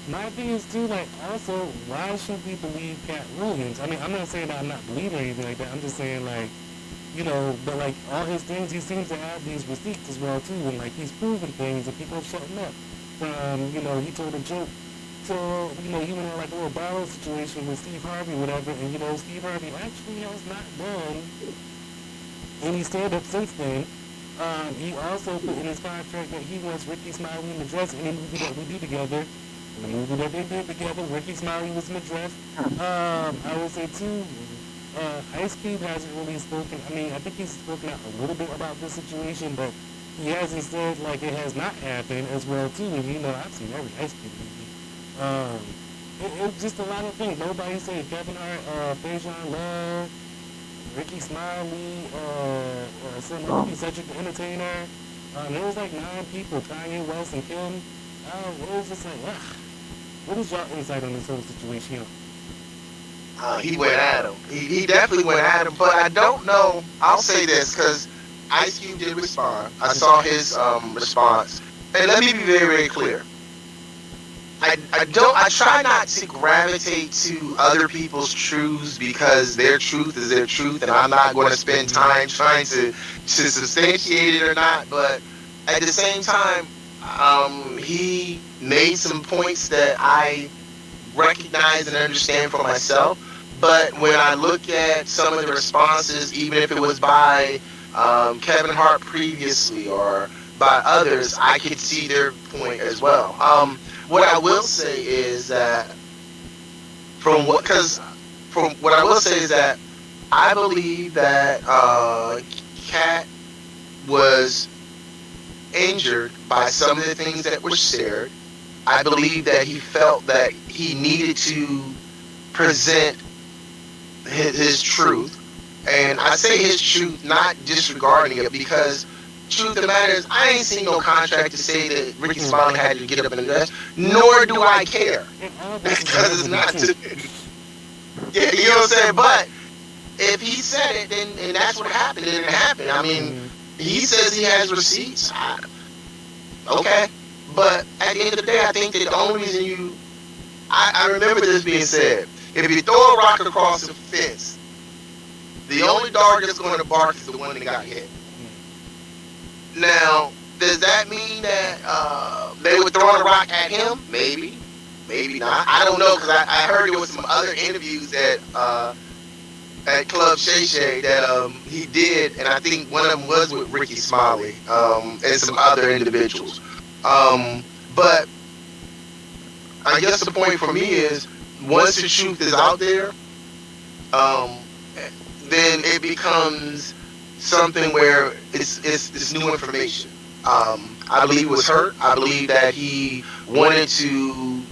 My thing is too, also, why should we believe Cat Williams? I mean, I'm not saying that I'm not believing or anything like that. I'm just saying but all his things, he seems to have these receipts as well too, and he's proven things and people shut him up. He told a joke. So, he went on a little battle situation with Steve Harvey, whatever, and Steve Harvey actually has not done any stand-up since then. He also put in his contract that he wants Ricky Smiley in the dress in any movie that we do together. In the movie that they did together, Ricky Smiley was in the dress. I would say too, Ice Cube hasn't really spoken. I mean, I think he's spoken out a little bit about this situation, but he hasn't said like it has not happened as well too. And you know, I've seen every Ice Cube movie. Um, it's just a lot of things. Nobody said Kevin Hart, Faison Love, Ricky Smiley, some other people, Cedric the Entertainer. There was like 9 people, Kanye West and Kim. It was just like, ugh. What is y'all insight on this whole situation? He went at him. He definitely went at him. But I don't know. I'll say this because Ice Cube did respond. I saw his response, and let me be very, very clear. I try not to gravitate to other people's truths because their truth is their truth, and I'm not going to spend time trying to substantiate it or not. But at the same time, he made some points that I recognize and understand for myself. But when I look at some of the responses, even if it was by Kevin Hart previously or by others, I could see their point as well. What I will say is that from what I will say is that I believe that Cat was injured by some of the things that were shared. I believe that he felt that he needed to present his truth. And I say his truth, not disregarding it, because truth of the matter is, I ain't seen no contract to say that Ricky Smiley had to get up and address, nor do I care. Because it's not to, yeah, you know what I'm saying? But if he said it, then and that's what happened, then it happened. I mean, he says he has receipts. Okay. But at the end of the day, I think that the only reason I remember this being said, if you throw a rock across the fence, the only dog that's going to bark is the one that got hit. Now, does that mean that they were throwing a rock at him? Maybe. Maybe not. I don't know, because I heard there was some other interviews that at Club Shay Shay that he did, and I think one of them was with Ricky Smiley and some other individuals. But I guess the point for me is, once the truth is out there, then it becomes something where it's new information. I believe he was hurt. I believe that he wanted to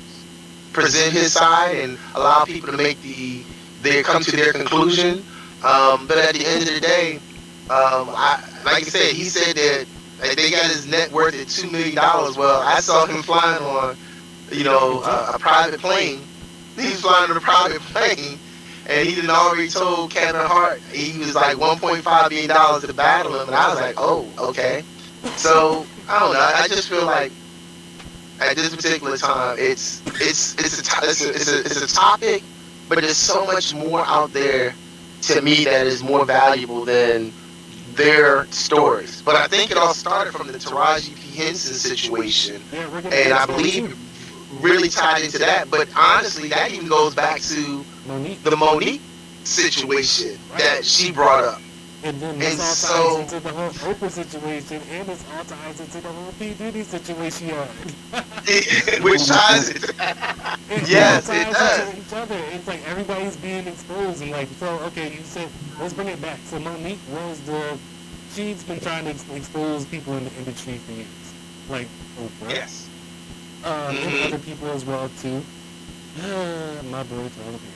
present his side and allow people to make they come to their conclusion. But at the end of the day, like I said, he said that they got his net worth at $2 million. Well, I saw him flying on, a private plane. He was flying on a private plane, and he done already told Kevin Hart he was like $1.5 million to battle him, and I was like, oh, okay. So I don't know. I just feel like at this particular time, it's a topic, but there's so much more out there to me that is more valuable than their stories. But I think it all started from the Taraji P. Henson situation, and I believe really tied into that. But honestly, that even goes back to the Monique situation that she brought up. And then this all ties into the whole Oprah situation, and this all ties into the whole P. Diddy situation. Which ties it. Yes, it does. Into each other. It's like everybody's being exposed, and like, so, okay, you said, let's bring it back. So Monique was she's been trying to expose people in the industry for years. Like Oprah. Yes. And other people as well, too. My boy, Tyler Perry.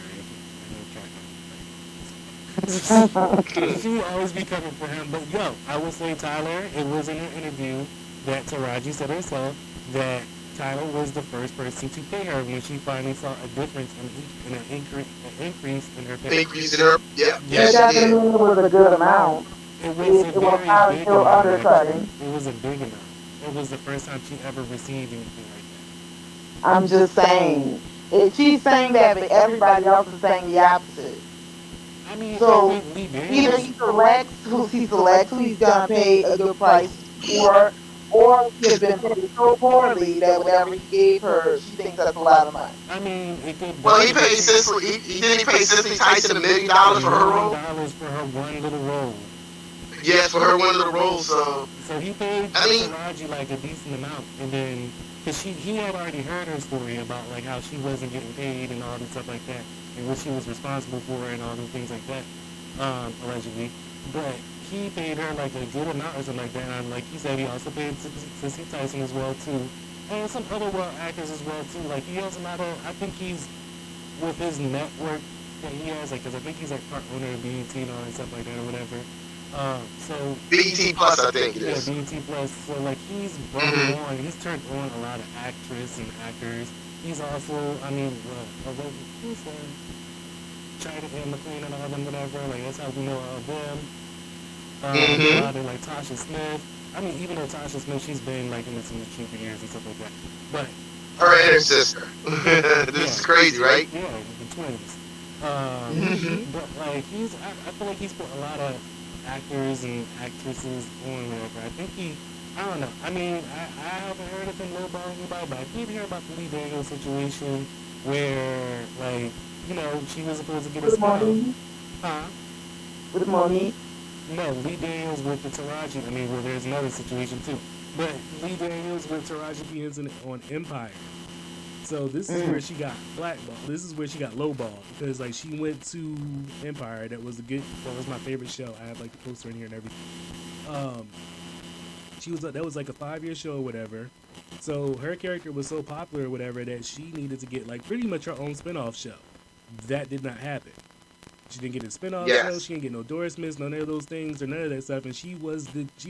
She always be coming for him. But yo, I will say, Tyler, it was in an interview that Taraji said herself that Tyler was the first person to pay her when she finally saw a difference in an increase in her pay. Increase in her, yeah. Yes, that didn't mean it was a good amount. It was a very probably big still amount. undercutting. It was a big amount. It was the first time she ever received anything like that. I'm just saying. She's saying that, but everybody else is saying the opposite. I mean, So either he selects who he's gonna pay a good price for, or he has been paid so poorly that whatever he gave her, she thinks that's a lot of money. I mean, it could. Well, he paid Cicely. He didn't pay Cicely Tyson $1 million for her role. $1 for her one little role. Yes, for her one little role. So he paid Taraji like a decent amount, and then because he had already heard her story about like how she wasn't getting paid and all this stuff like that, and what she was responsible for and all the things like that, allegedly. But he paid her like a good amount or something like that. And like he said, he also paid Cissy Tyson as well too, and some other well actors as well too. Like he has a lot of, I think he's with his network that he has, like, because I think he's like part owner of BET and all that stuff like that or whatever. So BT Plus, I think it yeah, is. BET Plus. So like he's brought Mm-hmm. on, he's turned on a lot of actresses and actors. He's also, I mean, who's China and McQueen and all them, whatever. Like that's how we know of them. A Mm-hmm. lot of like Tasha Smith. I mean, even though Tasha Smith, she's been like in this industry for years and stuff like that. But Her and her sister. yeah, This yeah, is crazy, right? yeah, the twins. Mm-hmm. But like I feel like he's put a lot of actors and actresses on whatever. I think I don't know. I mean, I haven't heard of him lowballing anybody, but I did hear about the Lee Daniels situation where, like, she was supposed to get a With spinoff. Monique. Huh? With Monique. No, Lee Daniels with the Taraji. I mean, well, there's another situation too. But Lee Daniels with Taraji P. Henson on Empire. So this is where Mm. she got blackballed. This is where she got lowballed because like she went to Empire. That was my favorite show. I have like the poster in here and everything. Um, she was that was like a 5 year show or whatever. So her character was so popular or whatever that she needed to get like pretty much her own spinoff show. That did not happen. She didn't get a spinoff show. Yes. She didn't get no endorsements, none of those things, or none of that stuff. And she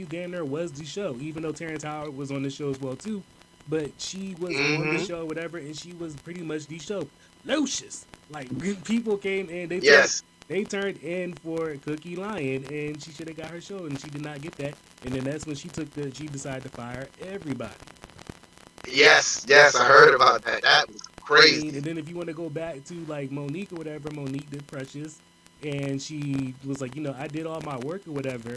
damn near was the show, even though Terrence Howard was on the show as well too. But she was on the Mm-hmm. show, whatever, and she was pretty much the show. Lucius, like people came in, Yes. they turned in for Cookie Lion, and she should have got her show, and she did not get that. And then that's when she decided to fire everybody. Yes. Yes. I heard about that. That was I mean, and crazy. then if you want to go back to like Monique or whatever, Monique did Precious, and she was like, I did all my work or whatever,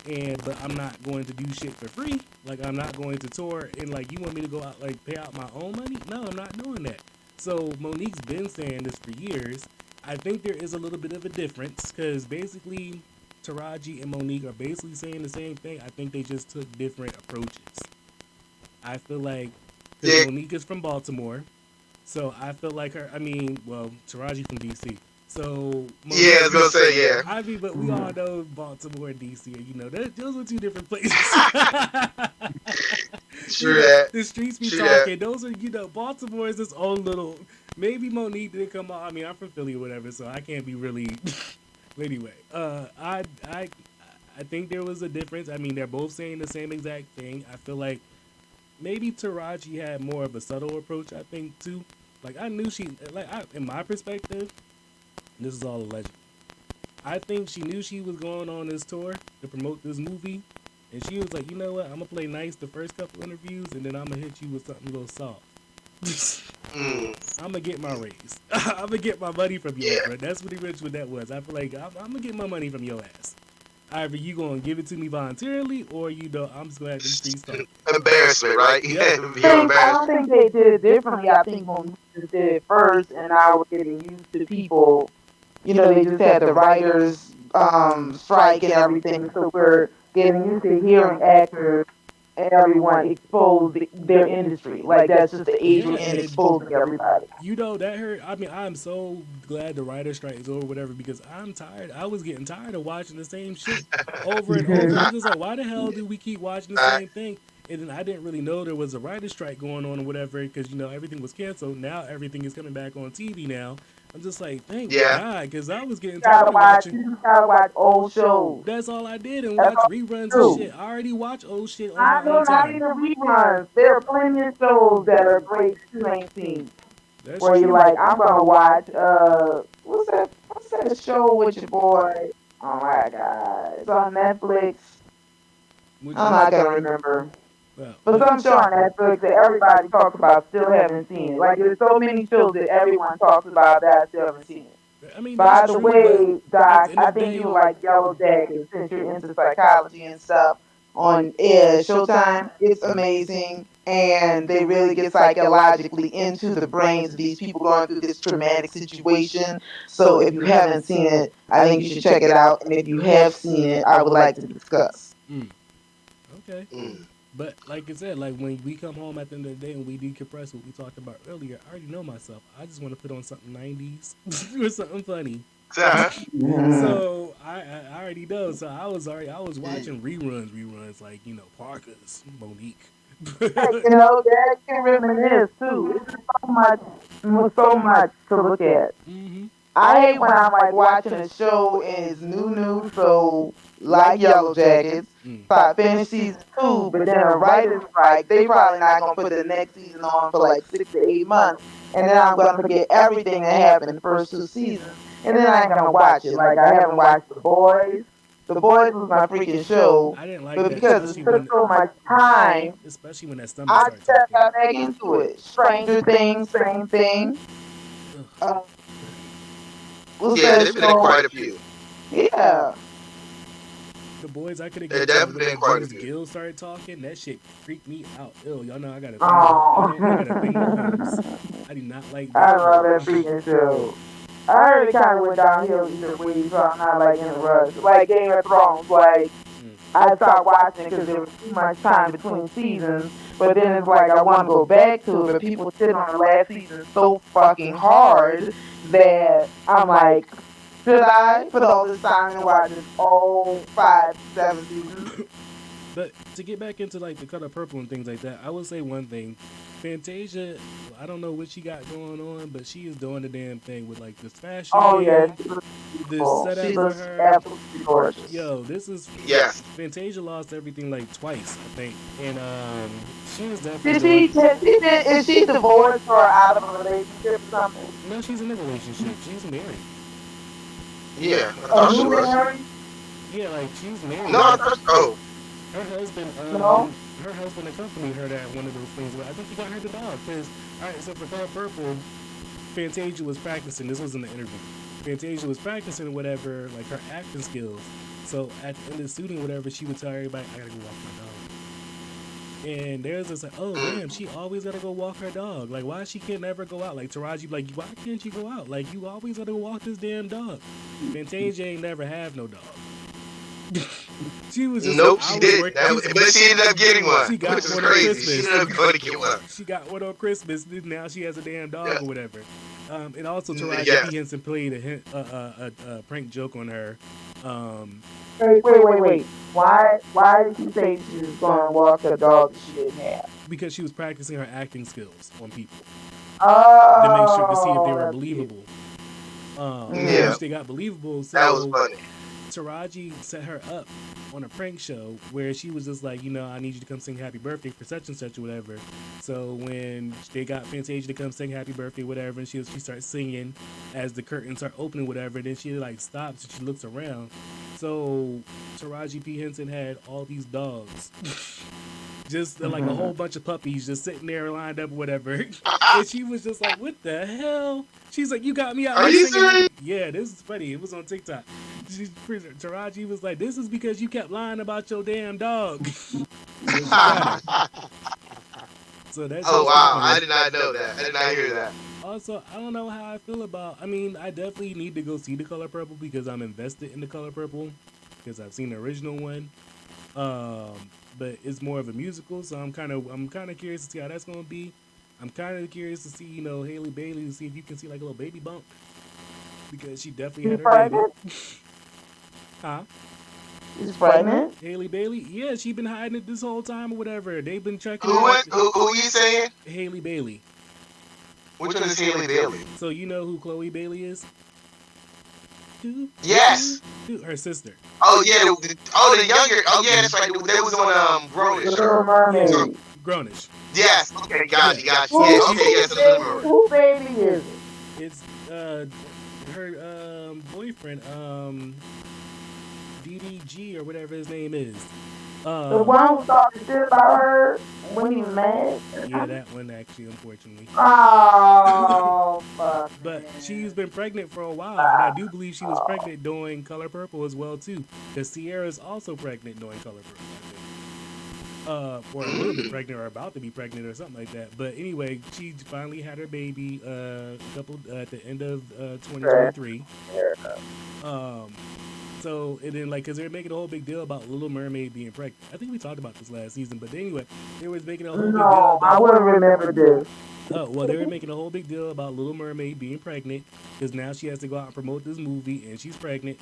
but I'm not going to do shit for free. Like I'm not going to tour, and like you want me to go out like pay out my own money? No, I'm not doing that. So Monique's been saying this for years. I think there is a little bit of a difference because basically Taraji and Monique are basically saying the same thing. I think they just took different approaches. I feel like because Yeah. Monique is from Baltimore, so I feel like her. I mean, well, Taraji from DC. So Yeah. I Monique, was gonna say yeah. I mean, but we all Mm. know Baltimore and DC. Those are two different places. True that. The streets be True that. talking. Those are Baltimore is its own little. Maybe Monique didn't come out. I mean, I'm from Philly or whatever, so I can't be really. But anyway, I think there was a difference. I mean, they're both saying the same exact thing. I feel like maybe Taraji had more of a subtle approach. I think too. Like I knew in my perspective, this is all alleged. I think she knew she was going on this tour to promote this movie, and she was like, you know what? I'm gonna play nice the first couple interviews, and then I'm gonna hit you with something a little soft. Mm. I'm gonna get my raise. I'm gonna get my money from you, Yeah. Oprah. That's what the rich what that was. I feel like I'm gonna get my money from your ass. Either you gonna give it to me voluntarily, or I'm just gonna have them streets talking. Embarrassment, right? Yep. Your I don't embarrassment. think they did it differently. I think Monique just did it first, and now we're getting used to people. They just had the writers strike and everything, so we're getting used to hearing actors and everyone expose their industry. Like that's just the age Yeah, we're in, and exposing everybody. that hurt. I mean, I'm so glad the writer strike is over, whatever, because I'm tired. I was getting tired of watching the same shit over and over. I'm just like, why the hell do we keep watching the Right. same thing? And then I didn't really know there was a writer strike going on or whatever, because everything was canceled. Now everything is coming back on TV. Now I'm just like, thank Yeah. God, because I was getting Gotta tired of watch. watching. You just gotta watch old shows. That's all I did and That's watch all reruns and you shit. do. I already watch old shit on I my know own not time. even reruns. There are plenty of shows that are great that you ain't seen. That's Where you're true. like, I'm gonna watch what's that show with your boy? Oh my god. It's on Netflix. Which I'm one? not gonna remember. Well, But some show on Netflix that everybody talks about, still haven't seen it. Like there's so many shows that everyone talks about that I still haven't seen it. I mean, that's By the true, but way, at Doc, the end I of the think you day, would like Yellow Jacket since you're into psychology and stuff on Showtime. It's amazing. And they really get psychologically into the brains of these people going through this traumatic situation. So if you haven't seen it, I think you should check it out. And if you have seen it, I would like to discuss. mm, okay. Mm. But like I said, like when we come home at the end of the day and we decompress what we talked about earlier, I already know myself. I just want to put on something '90s or something funny. Uh-huh. Mhm. So I already know. So I was watching reruns like Parker's Monique. That can reminisce too. It's just so much to look at. Hmm. I hate when I'm like watching a show and it's new, so like Yellow Jackets, Mm. so I finish season 2, but then a writer's strike, they probably not gonna put the next season on for like 6 to 8 months, and then I'm gonna forget everything that happened in the first 2 seasons, and then I ain't gonna watch it. Like I haven't watched The Boys. The Boys was my freaking show, I didn't like but that, because it took so much time, especially when that stomach I started just never talking. got back into it. Stranger Things, same thing. Ugh. Uh, what's Yeah, that there's been show? quite a few. Yeah. The Boys I could have There get to, but definitely when been that quite a James few. Gill started talking, that shit freaked me out. Ew, y'all know I got a thing with Oh. I got a thing with Holmes. I do not like I Big love Bird. that freaking show. I heard it kind of went downhill either way, so I'm not like in a rush. Like Game of Thrones, like Mm. I stopped watching it because there was too much time between seasons. But then it's like I want to go back to it, but people sit on the last season so fucking hard that I'm like, should I put all this time and watch this all 5, 7 seasons? But to get back into like the color purple and things like that, I would say one thing. Fantasia, I don't know what she got going on, but she is doing the damn thing with like this Oh yeah, fashion, she looks this beautiful. setup She for looks her. absolutely gorgeous. Yo, this is Yes. Fantasia lost everything like twice, I think, and she is definitely Did doing. is she divorced or out of a relationship or something? No, she's in a relationship. She's married. Yeah, I A thought she new was. marriage? Yeah, like she's married. No, I Like thought. Oh, her husband, No. her husband accompanied her to one of those things. Where I think he got her the dog. Cause all right, so for Color Purple, Fantasia was practicing. This was in the interview. Fantasia was practicing whatever, like her acting skills. So at the end of the shooting, whatever, she would tell everybody, "I gotta go walk my dog." And there's this like, oh mm, damn, she always gotta go walk her dog. Like, why she can never go out? Like Taraji, like, why can't you go out? Like, you always gotta go walk this damn dog. Fantasia ain't never have no dog. She was just like, nope, I she was didn't. working. She's But she ended up getting one, she which got is one on crazy. She Christmas. ended up going to get one. She got one on Christmas. Now she has a damn dog or whatever. And also Taraji Yes. P Henson played a prank joke on her. Wait. Why did she say she was going to walk her dog that she didn't have? Because she was practicing her acting skills on people to make sure to see if they Oh, were that's cute. believable. Yeah, Which they got believable. that was So funny. Taraji set her up on a prank show where she was just like, I need you to come sing happy birthday for such and such or whatever. So when they got Fantasia to come sing happy birthday, whatever, and she starts singing as the curtains are opening, whatever, then she like stops and she looks around. So Taraji P. Henson had all these dogs. Just like a whole bunch of puppies just sitting there lined up or whatever. And she was just like, what the hell? She's like, you got me out Are here you singing happy. serious? Yeah, this is funny. It was on TikTok. Taraji was like, this is because you kept lying about your damn dog. So she got her. So that shit Oh was pretty wow, funny. I did not know that. I did not hear that. Also, I don't know how I feel about. I mean, I definitely need to go see the Color Purple because I'm invested in the Color Purple because I've seen the original one. Um, but it's more of a musical, so I'm kind of curious to see how that's gonna be. I'm kind of curious to see Haley Bailey to see if you can see like a little baby bump because she definitely She's had her baby. pregnant? Huh? She's pregnant? Haley Bailey? Yeah, she been hiding it this whole time or whatever. They've been checking Who her out. went? Who you saying? Haley Bailey. Which one is Haley Bailey? So you know who Chloe Bailey is? Do, Yes. her sister. Oh yeah. The younger. Oh yeah, that's right. They was on Grownish. Little Yeah, So Mermaid. Grownish. yes. Okay. Yeah, Got you. yeah. Yeah. Who, She's Okay. who Yes. I baby? remember. Who baby is it? it's her boyfriend DDG or whatever his name is. The Um, one who talked shit about her when he was mad? yeah, that one actually, unfortunately. Oh, fuck, But man. she's been pregnant for a while, and I do believe she was pregnant doing Color Purple as well too. Because Sierra is also pregnant doing Color Purple, I think. Or a little bit Mm. pregnant, or about to be pregnant, or something like that. But anyway, she finally had her baby at the end of 2023. Um, So and then like because they're making a whole big deal about Little Mermaid being pregnant. I think we talked about this last season, but anyway, they was making a whole big deal No, I about. would have remembered this. Oh well, they were making a whole big deal about Little Mermaid being pregnant because now she has to go out and promote this movie, and she's pregnant,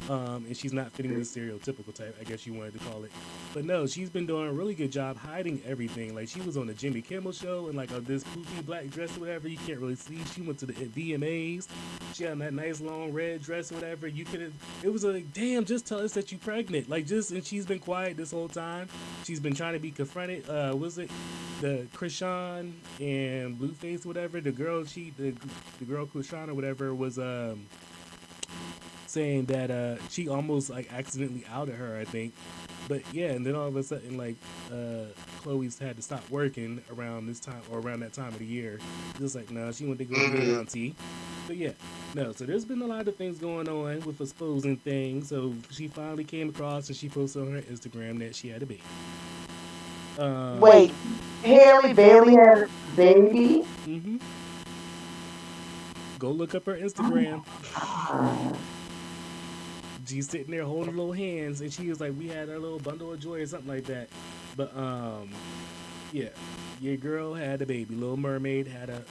and she's not fitting the stereotypical type, I guess you wanted to call it. But no, she's been doing a really good job hiding everything. Like she was on the Jimmy Kimmel show and like this poofy black dress or whatever you can't really see. She went to the VMAs. She had that nice long red dress or whatever. You could. It was like, damn, just tell us that you're pregnant. Like just, and she's been quiet this whole time. She's been trying to be confronted. Was it the Krishan and Blueface, whatever? The girl Krishan or whatever was saying that she almost like accidentally outed her, I think. But yeah, and then all of a sudden like Chloe's had to stop working around this time or around that time of the year. Just like no, she went to go be an auntie. But yeah, no. So there's been a lot of things going on with exposing things. So she finally came across and she posted on her Instagram that she had a baby. Wait, Haley Bailey had a baby? Mm-hmm. Go look up her Oh Instagram. my She's sitting there holding little hands, and she was like, "We had a little bundle of joy or something like that." But yeah, your girl had a baby. Little Mermaid had a.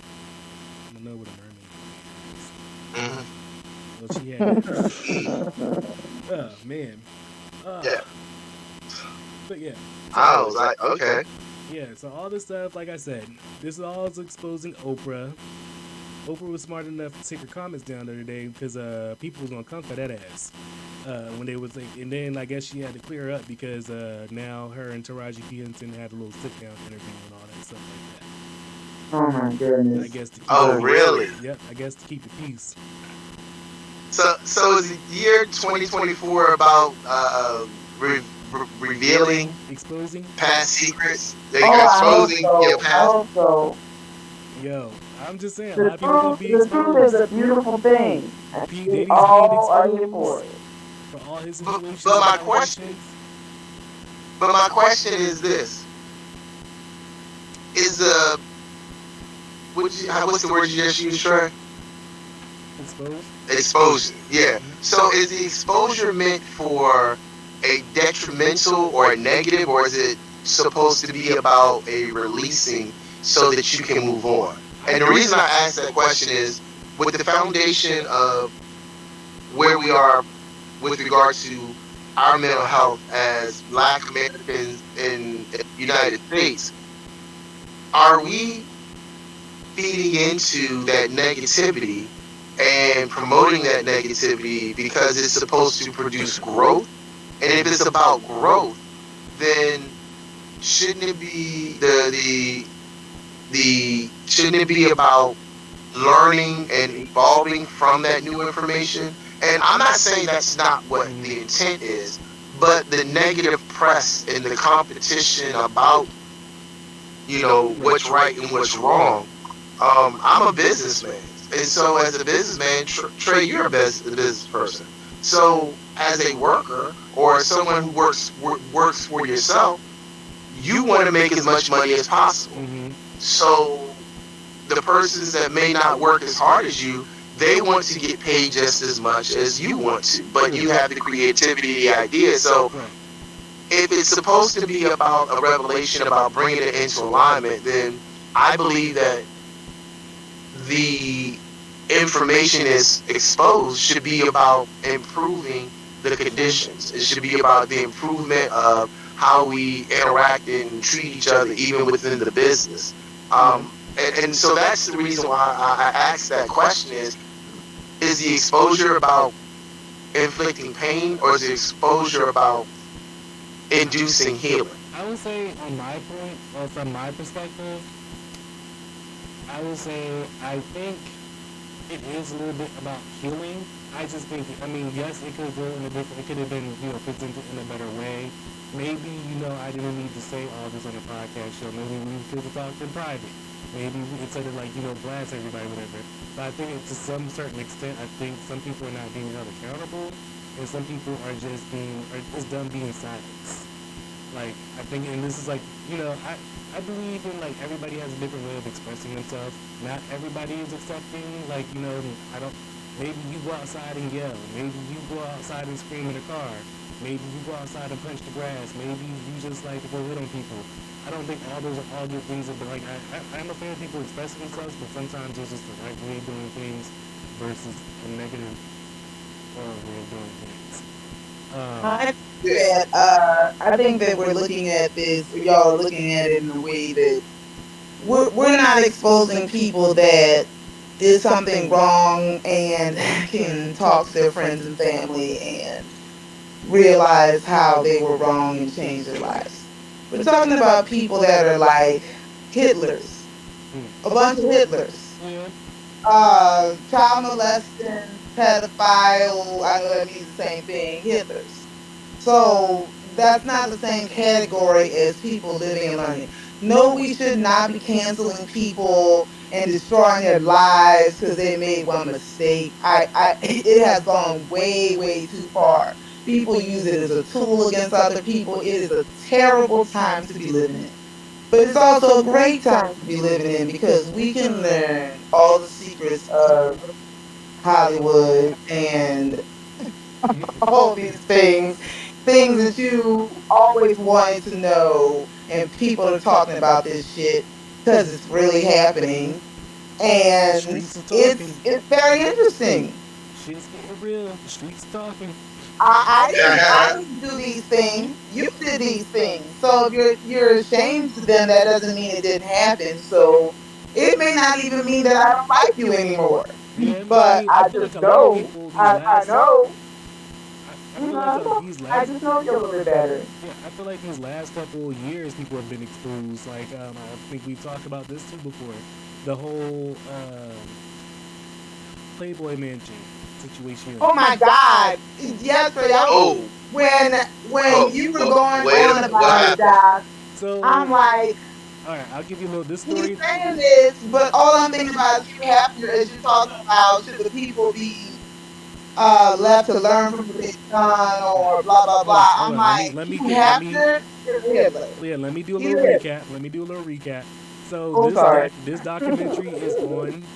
I don't know what a mermaid is. Well, she had it. God. Oh man. Yeah. But yeah. I So was like, okay. yeah. So all this stuff, like I said, this is all exposing Oprah. Oprah was smart enough to take her comments down the other day because people was gonna come for that ass when they was like, and then I guess she had to clear up because now her and Taraji P Henson had a little sit down interview and all that stuff Oh my like that. I goodness. guess to keep Oh, the peace. really? Yep, I guess to keep the peace. So is the year 2024 about revealing Exposing. past secrets? They Oh, I hope exposing your so. I past. hope so. Yo, I'm just saying, a The lot of people gonna truth, be the truth is exposed. a beautiful thing. P We Diddy's being all are here for exposed it. for all his But, situations but and my question, allegations. but my question is this: Is the what's the word you just used, Trey? Exposed. Exposure. Yeah. So is the exposure meant for a detrimental or a negative, or is it supposed to be about a releasing so that you can move on? And the reason I ask that question is with the foundation of where we are with regard to our mental health as Black Americans in the United States, are we feeding into that negativity and promoting that negativity because it's supposed to produce growth? And if it's about growth, then shouldn't it be the shouldn't it be about learning and evolving from that new information? And I'm not saying that's not what the intent is, but the negative press and the competition about what's right and what's wrong. I'm a businessman, and so as a businessman, Trey, you're a business person. So as a worker or someone who works for yourself, you want to make as much money as possible. Mm-hmm. So the persons that may not work as hard as you, they want to get paid just as much as you want to, but you have the creativity, the idea. So Right. if it's supposed to be about a revelation about bringing it into alignment, then I believe that the information is exposed should be about improving the conditions. It should be about the improvement of how we interact and treat each other, even within the business. And so that's the reason why I asked that question: is the exposure about inflicting pain, or is the exposure about inducing healing? I would say, on my point, or from my perspective, I would say I think it is a little bit about healing. I just think, I mean, yes, it could go in a different, it could have been, presented in a better way. Maybe, I didn't need to say all this on a podcast show. Maybe we could have talked in private. Maybe instead of like, blast everybody, whatever. But I think to some certain extent, I think some people are not being held accountable, and some people are just done being silenced. Like, I think, and this is like, I believe in like everybody has a different way of expressing themselves. Not everybody is accepting, like, I don't, Maybe you go outside and yell. Maybe you go outside and scream in the car. Maybe you go outside and punch the grass. Maybe you just like to go hit on people. I don't think all those are all good things. But like I'm a fan of people expressing themselves, but sometimes it's just the right way of doing things versus a negative way of doing things. I think that I think that we're looking at this, or y'all are looking at it in a way that we're not exposing people that did something wrong and can talk to their friends and family and realize how they were wrong and change their lives. We're talking about people that are like Hitlers, a bunch of Hitlers, Yeah. child molesting, pedophile. I know that means the same thing. Hitlers. So that's not the same category as people living and learning. No, we should not be canceling people and destroying their lives because they made one mistake. It has gone way, way too far. People use it as a tool against other people. It is a terrible time to be living in. But it's also a great time to be living in because we can learn all the secrets of Hollywood and all these things, things that you always wanted to know, and people are talking about this shit because it's really happening, The and streets are talking. it's very interesting. Shit's getting real. The streets talking. I didn't do these things. You did these things. So if you're ashamed to them, that doesn't mean it didn't happen. So it may not even mean that I don't like you anymore. Yeah, I But mean, I I feel like just a lot of know, people these I last. know, I feel like these I last. just know you a little bit better. Yeah, I feel like these last couple of years, people have been exposed. Like, I think we've talked about this too before. The whole Playboy Mansion situation. Oh my God! Yes, Trey. Oh, When oh, you were oh, going wait a on minute. What about it, happened? Doc, So, I'm like, all right, I'll give you a little this he's story. saying this, but all I'm thinking about is Hugh Hefner as you're talking about should the people be left to learn from what they've done or blah blah Hold on, blah. hold I'm on. like, Hugh Hefner is a Hitler. Let me do a He little is. recap. Let me do a little recap. So Oh, sorry. this documentary is on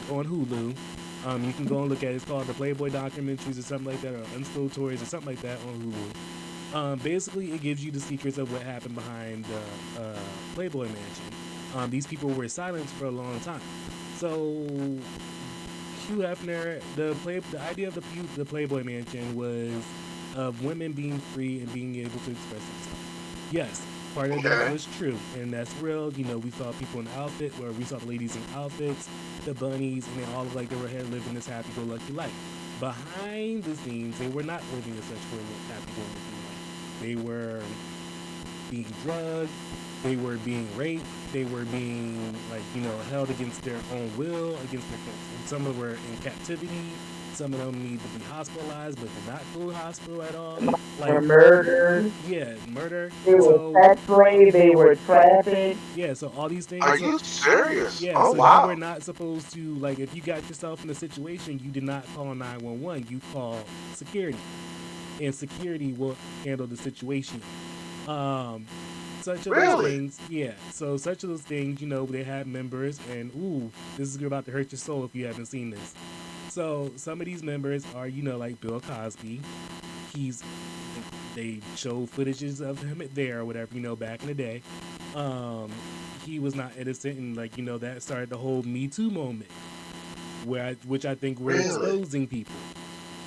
on Hulu. You can go and look at it. It's called the Playboy Documentaries or something like that, or Untold Stories or something like that on Hulu. Basically, it gives you the secrets of what happened behind the Playboy Mansion. These people were silenced for a long time. So Hugh Hefner, the idea of the Playboy Mansion was of women being free and being able to express themselves. Yes, part of that Okay. was true, and that's real. You know, we saw people in outfit, where we saw the ladies in outfits, the bunnies, and they all looked like they were here living this happy-go-lucky life. Behind the scenes, they were not living a such happy-go-lucky life. They were being drugged, they were being raped, they were being held against their own will, against their and some of them were in captivity. Some of them need to be hospitalized, but did not go to hospital at all. Were Like, murdered. yeah, murder. They were So sex slaves. They were trafficked. yeah, so all these Are things. So you serious? yeah, Oh, so you were wow. not supposed to, like, if you got yourself in a situation, you did not call 911. You call security, and security will handle the situation. Um, such of those Really? things, yeah. So such of those things, they have members, and ooh, this is about to hurt your soul if you haven't seen this. So some of these members are, like Bill Cosby. He's they show footages of him there or whatever, back in the day. Um, he was not innocent, and that started the whole Me Too moment, which I think we're Really? exposing people.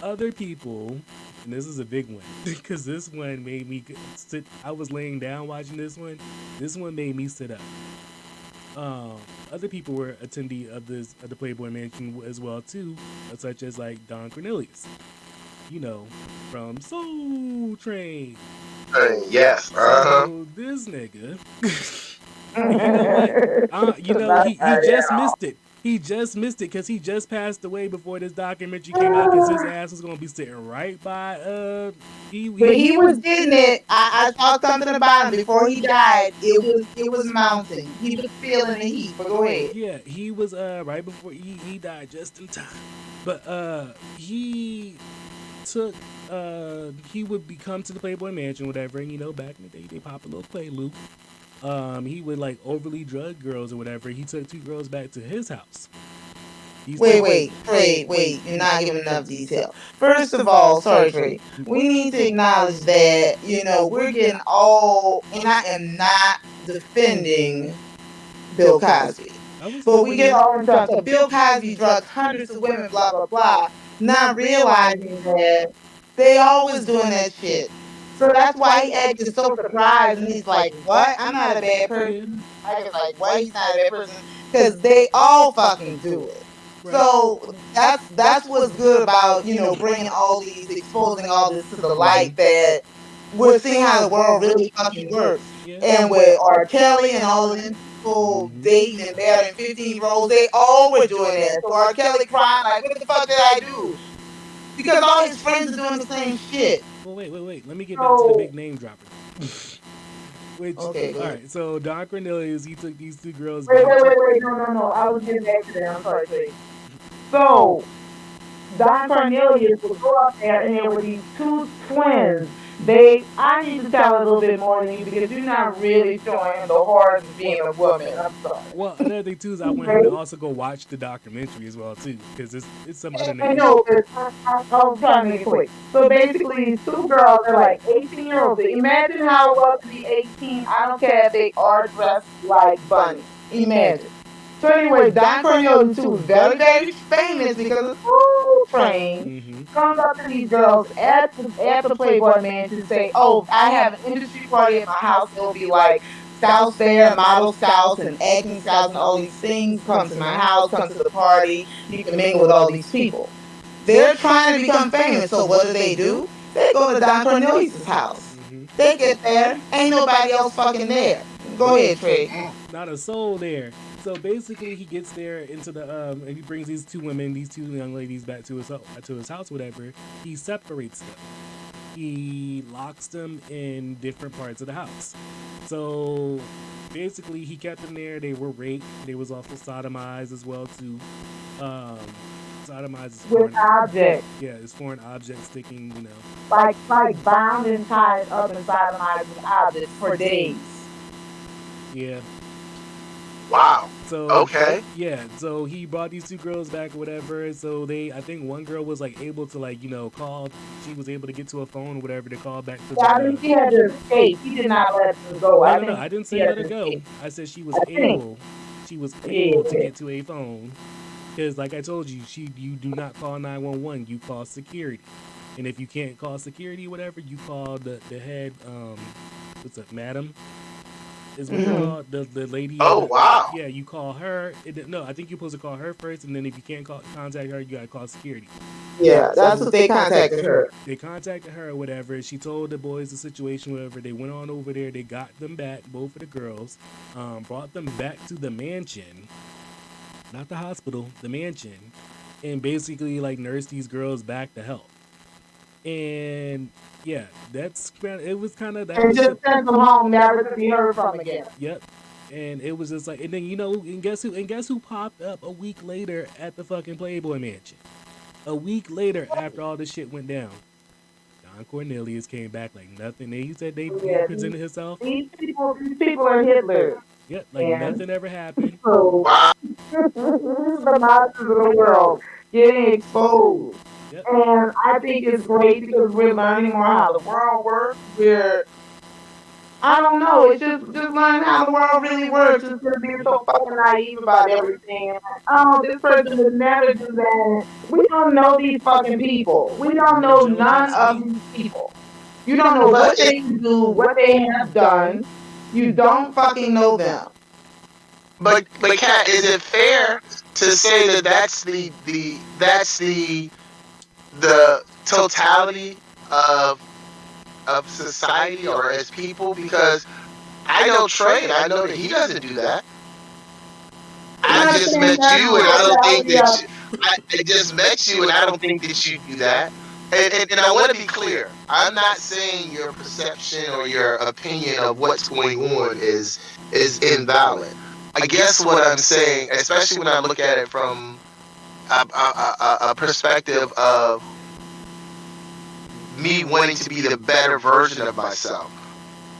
Other people, and this is a big one because this one made me sit. I was laying down watching this one. This one made me sit up. Um, Other people were attendee of the Playboy Mansion as well too, such as like Don Cornelius, you know, from Soul Train. Yes. Uh huh. So this nigga, you know what? Not He sorry just at all. missed it. He just missed it because he just passed away before this documentary came out. Because his ass was gonna be sitting right by But he he was getting it. I saw something about him before he died. It was mounting. He was feeling the heat. But go ahead. yeah, he was right before he died just in time. But he took he would be come to the Playboy Mansion, whatever, and back in the day they pop a little play loop. He would like overly drug girls or whatever. He took two girls back to his house. These Wait, two. wait, Trey, wait, you're not giving enough detail. First of all, sorry, Trey, we need to acknowledge that, we're getting all, and I am not defending Bill Cosby. I was But we get defending. all into so Bill Cosby drugged hundreds of women, blah, blah, blah, not realizing that they always doing that shit. So that's why he acted so surprised and he's like, what? I'm not a bad Yeah. person. I was like, what? He's not a bad person. Because they all fucking do it. Right. So that's what's good about, bringing all these, exposing all this to the light, that we're seeing how the world really fucking works. Yeah. And with R. Kelly and all of them people Mm-hmm. dating and marrying 15-year-olds, they all were doing that. So R. Kelly crying like, what the fuck did I do? Because all his friends are doing the same shit. Well, wait. Let me get back to the So big name dropper though. Which, okay, go all ahead. right. So Don Cornelius, he took these two girls Wait, back wait, to. wait, wait. No, no, no. I was getting back to that. I'm sorry, Trey. So Don Cornelius would go up there and there were these two twins. I need to tell a little bit more than you because you're not really showing him the horrors of Well, being a woman. I'm sorry. well, another thing too is I want him to Okay? also go watch the documentary as well too, because it's some other And names. no, I'll try to make it quick. So basically, these two girls are like 18-year-olds. Imagine how it was to be 18. I don't care if they are dressed like bunnies. Imagine. So anyway, Don Cornelius, who was very, very famous because of Soul Train, Mm-hmm. comes up to these girls at the Playboy Mansion to say, "Oh, I have an industry party at my house. It'll be like scouts there, model scouts, and acting scouts, and all these things. Come to my house, come to the party. You can mingle with all these people." They're trying to become famous. So what do? They go to Don Cornelius' house. Mm-hmm. They get there, ain't nobody else fucking there. Go ahead, Trey. Not a soul there. So basically, he gets there into the and he brings these two women, these two young ladies, back to his house, whatever. He separates them. He locks them in different parts of the house. So basically, he kept them there. They were raped. They was also sodomized as well too. Um, sodomized is With foreign. objects, Yeah, it's foreign object sticking. like bound and tied up inside of my objects for days. Yeah. Wow. So Okay. yeah, so he brought these two girls back or whatever. So I think one girl was like able to call. She was able to get to a phone or whatever to call back to the. Yeah, I think she had to escape. He did not let them go. No, I no, no. think I didn't she say had let to her go. escape. I said she was I think. able. She was Yeah, able to yeah. get to a phone because, like I told you, you do not call 911. You call security, and if you can't call security, whatever, you call the head. What's up, madam? Is what they Hmm. call the lady of Oh the. wow. Yeah, you call her. No, I think you're supposed to call her first, and then if you can't contact her, you gotta call security. Yeah, that's So what they contacted her. they contacted her or whatever. She told the boys the situation, whatever. They went on over there. They got them back, both of the girls, brought them back to the mansion, not the hospital, the mansion, and basically like nursed these girls back to health. And yeah, it was kind of that And was just the. sent them home, never to be heard from again. Yep. And it was just like, and then and guess who popped up a week later at the fucking Playboy Mansion? A week later, after all this shit went down, Don Cornelius came back like nothing. He said he Yeah, presented himself. these people are Hitler, Yep, like and nothing ever happened. so Wow. the monsters of the world getting exposed. Yep. And I think it's great because we're learning more how the world works. I don't know, it's just learning how the world really works instead of being so fucking naive about everything. And like, oh, this person would never do that. We don't know these fucking people. We don't know Intelligent none of speak. these people. You don't know But what they can do, what they have done. You don't fucking know them. but Kat, is it fair to say that that's the totality of of society or as people? Because I know Trey and I know that he doesn't do that. I'm I not just saying met that's you the and I don't think totality that of. I just met you and I don't think that you do that. And I want to be clear. I'm not saying your perception or your opinion of what's going on is invalid. I guess what I'm saying, especially when I look at it from a perspective of me wanting to be the better version of myself,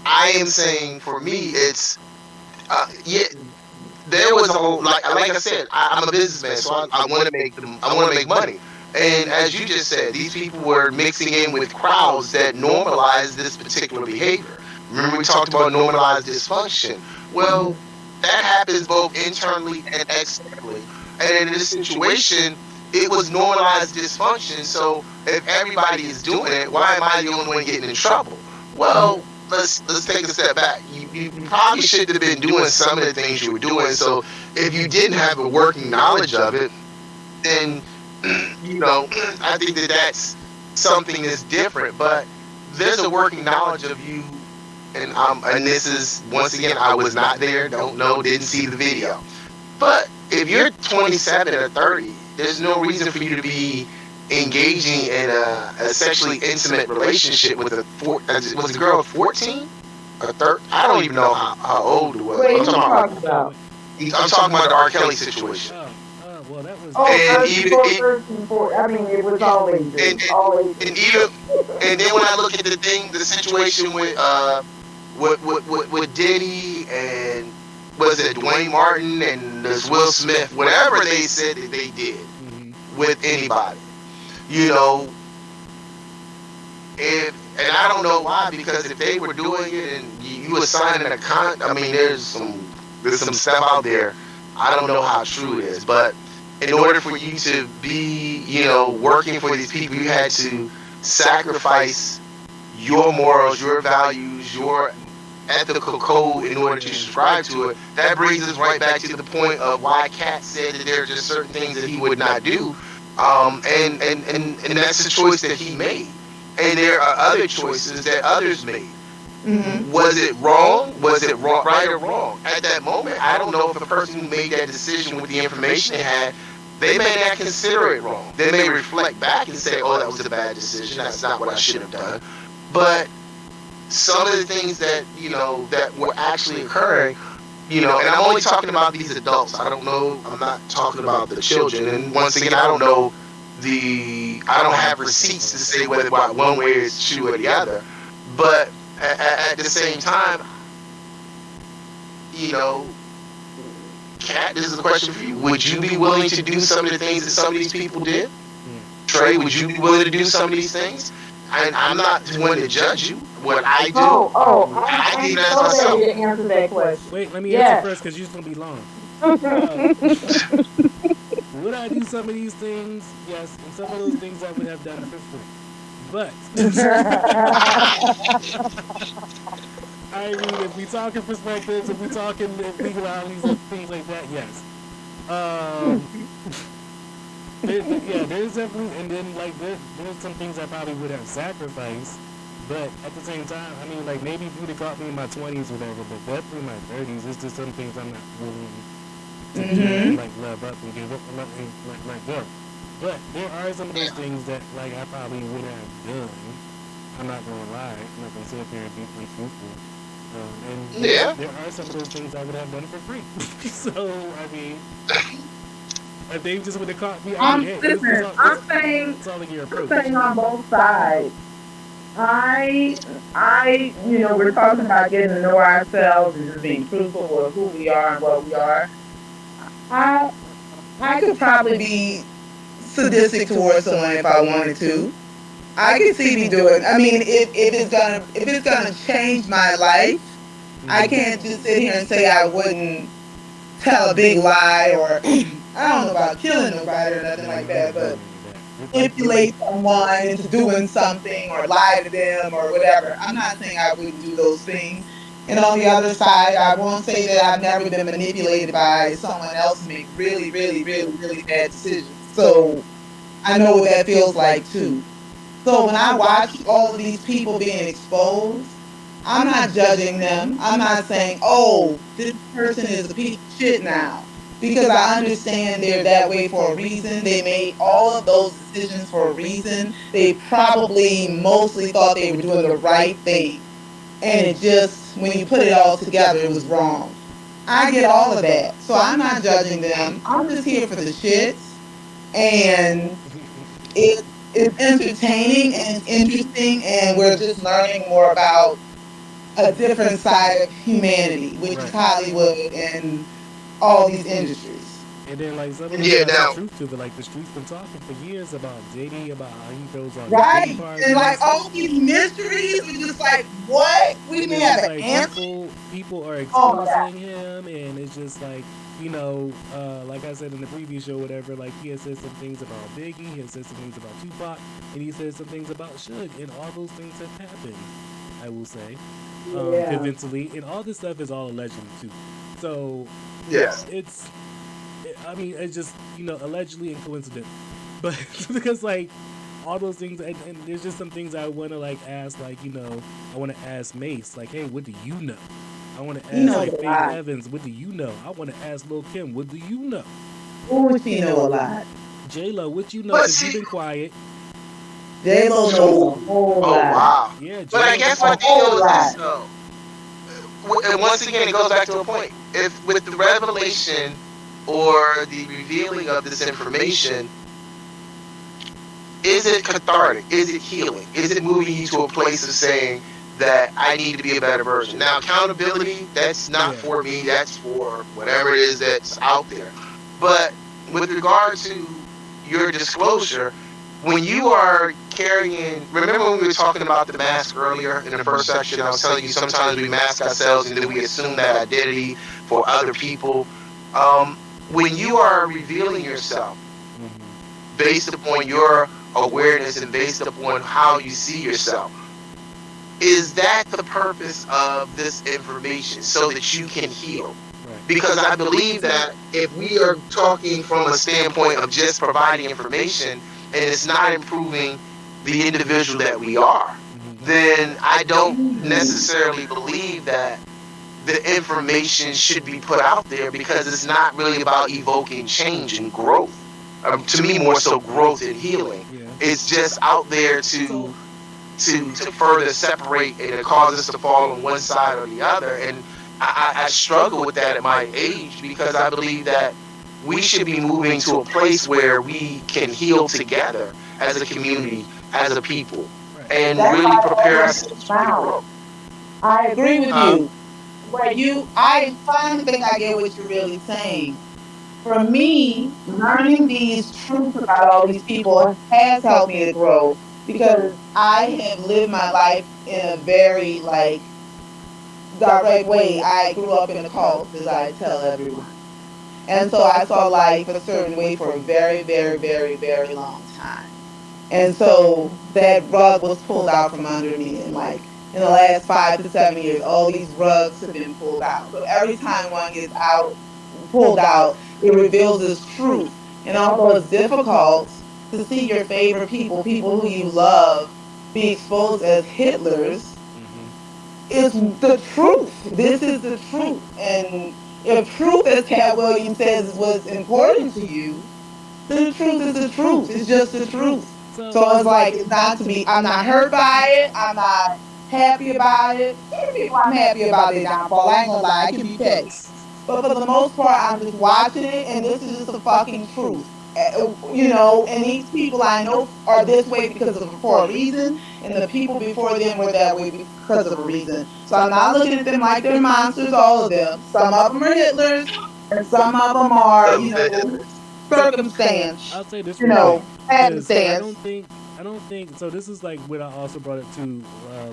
I am saying for me, it's yeah. there was a whole like I said, I'm a businessman, so I want to make I want to make money. And as you just said, these people were mixing in with crowds that normalized this particular behavior. Remember, we talked about normalized dysfunction. Well, that happens both internally and externally. And in this situation, it was normalized dysfunction. So if everybody is doing it, why am I the only one getting in trouble? Well, let's take a step back. You probably should have been doing some of the things you were doing. So if you didn't have a working knowledge of it, then I think that that's something that's different. But there's a working knowledge of you, and this is once again, I was not there, don't know, didn't see the video. But if you're 27 or 30, there's no reason for you to be engaging in a sexually intimate relationship with was a girl 14 or 13? I don't even know how old it was. Wait, I'm who talking about, talking about? I'm talking about the R. Kelly situation. Well, that was Oh, And 13, even 13, 14. I mean, it was all ages. and, All and ages. even and then when I look at the situation with with Diddy and was it Dwayne Martin and this Will Smith, whatever they said that they did with anybody, you know, if and I don't know why, because if they were doing it and you were signing a I mean, there's some stuff out there. I don't know how true it is, but in order for you to be, working for these people, you had to sacrifice your morals, your values, your ethical code in order to subscribe to it. That brings us right back to the point of why Kat said that there are just certain things that he would not do. And that's the choice that he made. And there are other choices that others made. Mm-hmm. Was it wrong? Was it wrong, right or wrong? At that moment, I don't know if a person who made that decision with the information they had, they may not consider it wrong. They may reflect back and say, oh, that was a bad decision. That's not what I should have done. But some of the things that, that were actually occurring, and I'm only talking about these adults. I don't know, I'm not talking about the children. And once again, I don't know I don't have receipts to say whether one way is true or the other. But at the same time, Kat, this is a question for you. Would you be willing to do some of the things that some of these people did? Trey, would you be willing to do some of these things? And I'm not one to judge you. What I do, I do that I'm so myself. ready to answer that question. Wait, let me answer Yes. first because you're gonna be long. Would I do some of these things? Yes, and some of those things I would have done for free. But I mean, if we talking perspectives, if we talking legalities and things like that, yes. Um, yeah, there's definitely, and then like there's some things I probably would have sacrificed, but at the same time, I mean, like maybe if you'd have caught me in my 20s, or whatever, but definitely in my 30s, it's just some things I'm not willing to do, and, like love up and give up and let go. But there are some of those things that like I probably would have done. I'm not gonna lie, I'm not gonna sit up here and be untruthful. And there are some of those things I would have done for free. So I mean, if they just would have caught me, I mean, hey, Listen, it's all in your I'm approach. saying on both sides. We're talking about getting to know ourselves and just being truthful with who we are and what we are. I I could probably be sadistic towards someone if I wanted to. I could see me doing. I mean, if it's gonna change my life, I can't just sit here and say I wouldn't tell a big lie or I don't know about killing nobody or nothing like that, but manipulate someone into doing something or lie to them or whatever. I'm not saying I wouldn't do those things. And on the other side, I won't say that I've never been manipulated by someone else to make really, really, really, really bad decisions. So I know what that feels like too. So when I watch all of these people being exposed, I'm not judging them. I'm not saying, oh, this person is a piece of shit now. Because I understand they're that way for a reason. They made all of those decisions for a reason. They probably mostly thought they were doing the right thing. And it just, when you put it all together, it was wrong. I get all of that. So I'm not judging them. I'm just here for the shits. And it is entertaining and it's interesting. And we're just learning more about a different side of humanity, which is Hollywood and all these industries. And then like some of them Yeah. got some Now, truth to it. Like the streets been talking for years about Diddy, about how he goes on these Diddy Right. And like parties. all these mysteries are just like, what? We And didn't it's have just an like answer. people are Oh my exposing him, and it's just like, like I said in the previous show, whatever. Like he has said some things about Biggie, he has said some things about Tupac, and he said some things about Suge, and all those things have happened. I will say, Yeah. eventually, and all this stuff is all allegedly too. So yes. it's, I mean, it's just allegedly and coincident, but because like all those things, and there's just some things I want to like ask, like I want to ask Mace, like, hey, what do you know? I want to He ask knows like a Faith lot. Evans, what do you know? I want to ask Lil Kim, what do you know? Ooh, she know a lot. J Lo, what you know? But Cause you've see, been quiet. J-Lo knows a whole oh lot. wow. Yeah, But J I Lo been guess A my quiet. thing whole though is this lot. though. And once again, it goes back to a point. If with the revelation or the revealing of this information, is it cathartic? Is it healing? Is it moving you to a place of saying that I need to be a better version? Now, accountability, that's not Yeah. for me, that's for whatever it is that's out there. But with regard to your disclosure, when you are carrying, remember when we were talking about the mask earlier in the first section? I was telling you sometimes we mask ourselves and then we assume that identity for other people. When you are revealing yourself, based upon your awareness and based upon how you see yourself. Is that the purpose of this information so that you can heal? Right. Because I believe that if we are talking from a standpoint of just providing information and it's not improving the individual that we are, then I don't necessarily believe that the information should be put out there because it's not really about evoking change and growth. To me, more so growth and healing. Yeah. It's just out there to further separate and to cause us to fall on one side or the other. And I struggle with that at my age because I believe that we should be moving to a place where we can heal together as a community, as a people, Right. and That's really why I prepare always say ourselves for the smile. growth. I agree with Huh? you. Where I finally think I get what you're really saying. For me, learning these truths about all these people has helped me to grow because I have lived my life in a very like direct way. I grew up in a cult, as I tell everyone. And so I saw life a certain way for a very, very, very, very long time. And so that rug was pulled out from under me. And like in the last 5 to 7 years, all these rugs have been pulled out. So every time one gets pulled out, it reveals this truth. And although it's difficult to see your favorite people who you love, be exposed as Hitlers, it's the truth. This is the truth. And if truth, as Cat Williams says, is what's important to you, then the truth is the truth. It's just the truth. So So it's like it's not to be. I'm not hurt by it. I'm not happy about it. Certain people I'm happy about their downfall. I ain't gonna lie. I can be petty. But for the most part, I'm just watching it, and this is just the fucking truth. And these people I know are this way for a reason, and the people before them were that way because of a reason. So I'm not looking at them like they're monsters, all of them. Some of them are Hitlers, and some of them are, Some so circumstance, I'll say this real quick, because happenstance. I don't think so. This is like what I also brought up to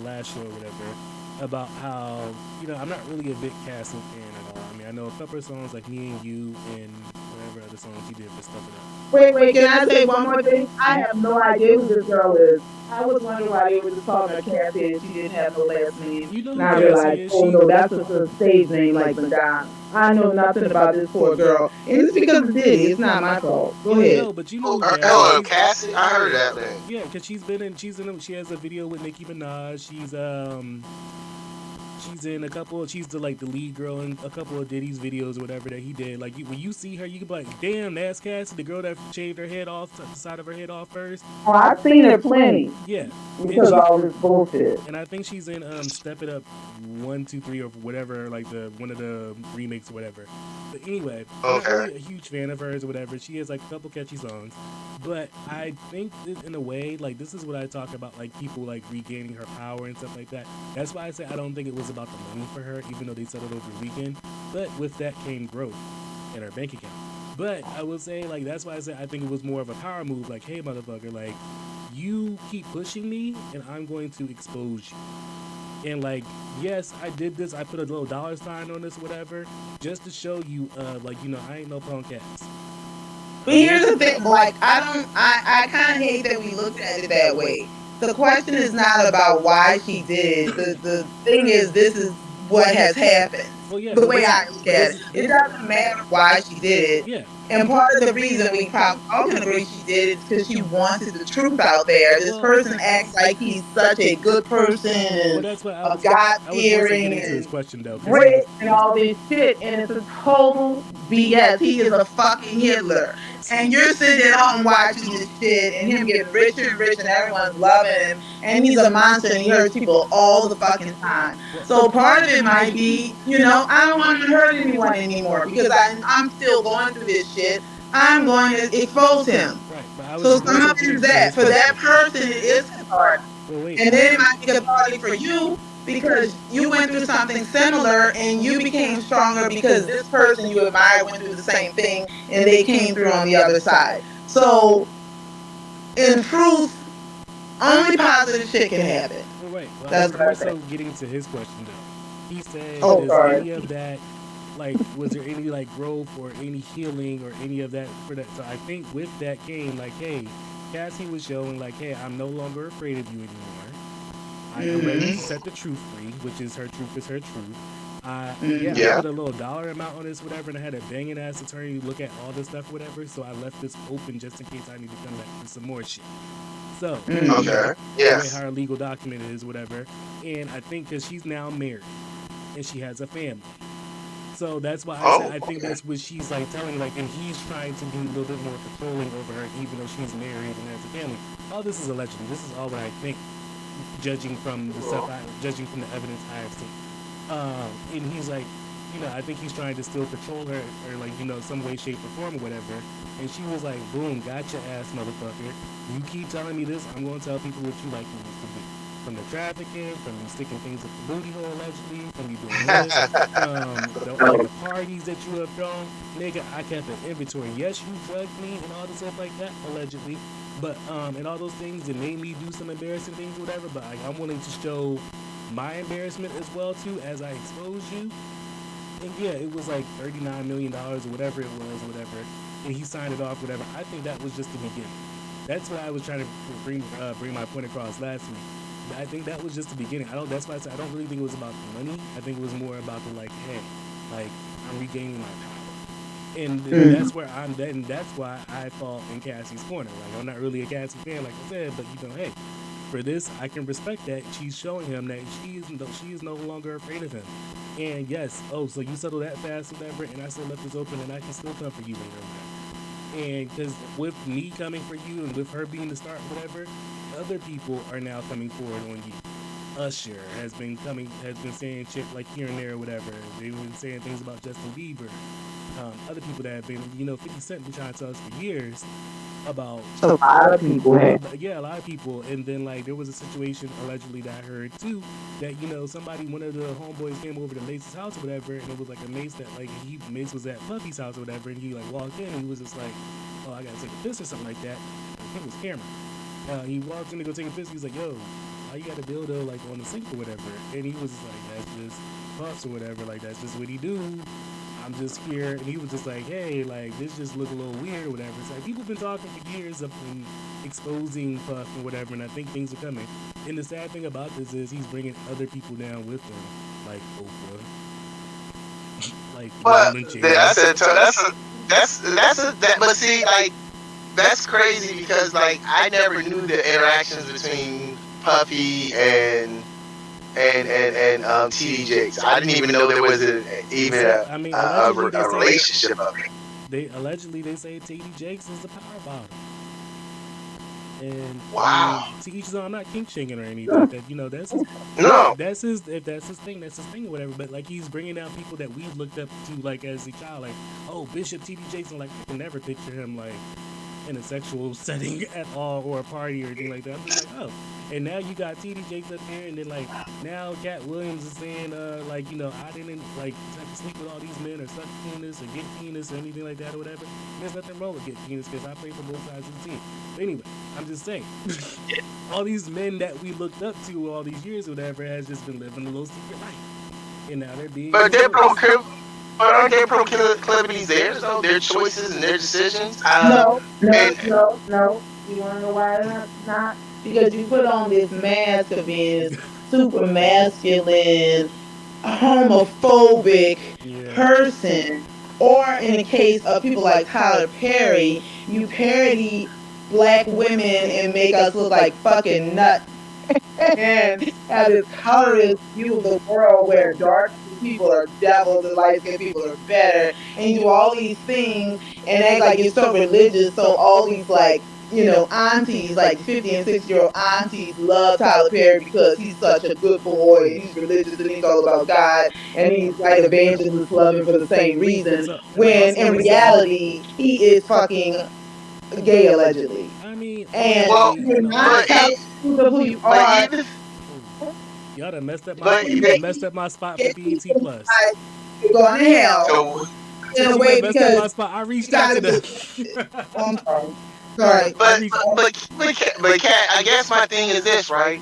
last show or whatever about how I'm not really a big casting fan at all. I mean, I know a couple of songs like Me and You and whatever other songs he did for Stuff It Up. Wait, can I say one more thing? I Mhm. have no idea who this girl is. I was wondering why they were just calling her Cassie and she didn't have no last name. You know And who I Cassie realized, is? oh She no, that's just a stage name like Madonna. I know nothing about this poor girl. And it's because of Diddy. It's not my fault. Go yeah, ahead. no, but you know Oh, who Cassie is. hello, She's Cassie. I heard yeah, of that name. yeah, because she has a video with Nicki Minaj. She's in a couple. She's the lead girl in a couple of Diddy's videos or whatever that he did. Like when you see her, you can be like, "Damn, that's Cassie, the girl that shaved her head off, the side of her head off first." Oh, I've seen her plenty Yeah, and because of she all this bullshit. and I think she's in Step It Up 1, 2, 3 or whatever, like the one of the remakes or whatever. But anyway, I'm not Okay. really a huge fan of hers or whatever. She has like a couple catchy songs, but I think that in a way, like this is what I talk about, like people like regaining her power and stuff like that. That's why I say I don't think it was about the money for her, even though they settled over the weekend. But with that came growth. in her bank account. But I will say, like, that's why I said I think it was more of a power move. Like, hey, motherfucker, like, you keep pushing me, and I'm going to expose you. And like, yes, I did this. I put a little dollar sign on this, whatever, just to show you, like, I ain't no punk ass. But here's the thing, like I kind of hate that we looked at it that way. The question is not about why she did it. The thing is, this is what has happened. Well, yeah, The but way this is I look at it, it doesn't matter why she did it. yeah. And part of the reason we probably all can agree she did it is because she wanted the truth out there. This Well, person acts like he's such a good person well, and that's what a God I was more so fearing getting to his and question though, because he great was and all this shit, and it's a total BS. He is a fucking Hitler. And you're sitting at home watching this shit and him getting richer and richer and everyone's loving him. And he's a monster and he hurts people all the fucking time. So part of it might be, I don't want to hurt anyone anymore because I'm still going through this shit. I'm going to expose him. right. But I was So more some so of it getting is to that. his For that question. person, it is cathartic. Well, wait. And then it might be cathartic for you because you went through something similar and you became stronger because this person you admire went through the same thing and they came through on the other side. So, in truth, only positive shit can happen. Well, right. Well, I That's was what I more think. so getting to his question though. He said, Oh, "Does sorry. any of that, like, was there any like growth or any healing or any of that for that?" So I think with that came like, hey, Cassie was showing like, hey, I'm no longer afraid of you anymore. I am ready to set the truth free, which is her truth is her truth. Yeah, I Yeah. put a little dollar amount on this, whatever, and I had a banging ass attorney look at all this stuff, whatever. So I left this open just in case I need to come back for some more shit. So, Okay. the way Yes. her legal document is, whatever. And I think because she's now married and she has a family. So that's why I said Oh, I think okay. that's what she's like telling, like, and he's trying to be a little bit more controlling over her, even though she's married and has a family. All this is allegedly. This is all what I think, judging from the stuff, judging from the evidence I have seen. And he's like, I think he's trying to still control her, or like, some way, shape, or form, or whatever. And she was like, "Boom, got your ass, motherfucker. You keep telling me this, I'm going to tell people what you like me to do. From the trafficking, from you sticking things up the booty hole, allegedly, from you doing this, from all the parties that you have thrown, nigga. I kept an inventory. Yes, you drugged me and all this stuff like that, allegedly, but and all those things that made me do some embarrassing things, or whatever. But I'm willing to show my embarrassment as well too, as I expose you." And yeah, it was like $39 million or whatever it was, whatever. And he signed it off, whatever. I think that was just the beginning. That's what I was trying to bring my point across last week. I think that was just the beginning. I don't. That's why I said I don't really think it was about the money. I think it was more about the like, hey, like I'm regaining my power, and that's where I'm. And that's why I fall in Cassie's corner. Like I'm not really a Cassie fan, like I said, but hey, for this, I can respect that she's showing him that she is no longer afraid of him. And yes, oh, so you settle that fast, whatever, and I still left this open, and I can still come for you later on. And because with me coming for you, and with her being the start, whatever, other people are now coming forward on you. Usher has been saying shit like here and there, or whatever. They've been saying things about Justin Bieber. Other people that have been, 50 Cent been trying to tell us for years about A lot of people have. yeah, a lot of people. And then like there was a situation allegedly that I heard too that somebody, one of the homeboys came over to Mace's house or whatever, and it was like a Mace that like Mace was at Puffy's house or whatever, and he like walked in and he was just like, oh, I gotta take a piss or something like that. I think it was Cameron. He walked in to go take a piss. He was like, yo, why you got a dildo like on the sink or whatever? And he was just like, that's just Puffs or whatever. Like that's just what he do. I'm just here, and he was just like, hey, like this just look a little weird or whatever. It's like people have been talking for years of exposing Puff and whatever, and I think things are coming. And the sad thing about this is he's bringing other people down with him, like Oprah, like But Roland J. but see, like that's crazy because like I never knew the interactions between Puffy and TD Jakes. I didn't even know there was even I mean, allegedly they a say relationship of it. they say T.D. Jakes is the power bottom. And Wow. to each his own. I'm not kink shaming or anything like that. That's his, No. that's his if that's his thing, that's his thing or whatever. But like he's bringing down people that we've looked up to like as a child, like Bishop T.D. Jason. Like I can never picture him like in a sexual setting at all or a party or anything like that. I'm just like, oh. And now you got TD Jakes up here, and then like now Cat Williams is saying, like, I didn't like sleep with all these men or suck penis or get penis or anything like that or whatever. And there's nothing wrong with get penis because I play for both sides of the team. But anyway, I'm just saying, all these men that we looked up to all these years or whatever has just been living a little secret life, and now they're being But they're exposed. but aren't their proclivities theirs though? Their choices and their decisions. No, no, And no, no. You want to know why not? Because you put on this mask of being this super masculine, homophobic Yeah. person, or in the case of people like Tyler Perry, you parody black women and make us look like fucking nuts and have this colorist view of the world where dark people are devils and light skinned people are better. And you do all these things and act like you're so religious. So all these aunties, like 50 and 60-year-old aunties love Tyler Perry because he's such a good boy and he's religious and he's all about God and these white evangelists love him for the same reason. So When also in the same. reality, he is fucking gay allegedly. I mean, And well, allegedly, you're no, not but telling e- the truth of who you but are. even oh, y'all done messed up my but you done messed up my spot for Get BET people Plus. like you're going to hell so in a You done way messed up because my spot. I you reached out got to to them. be. Oh, I'm sorry. No, Sorry. I but reached. Kat, I guess my thing is this, right?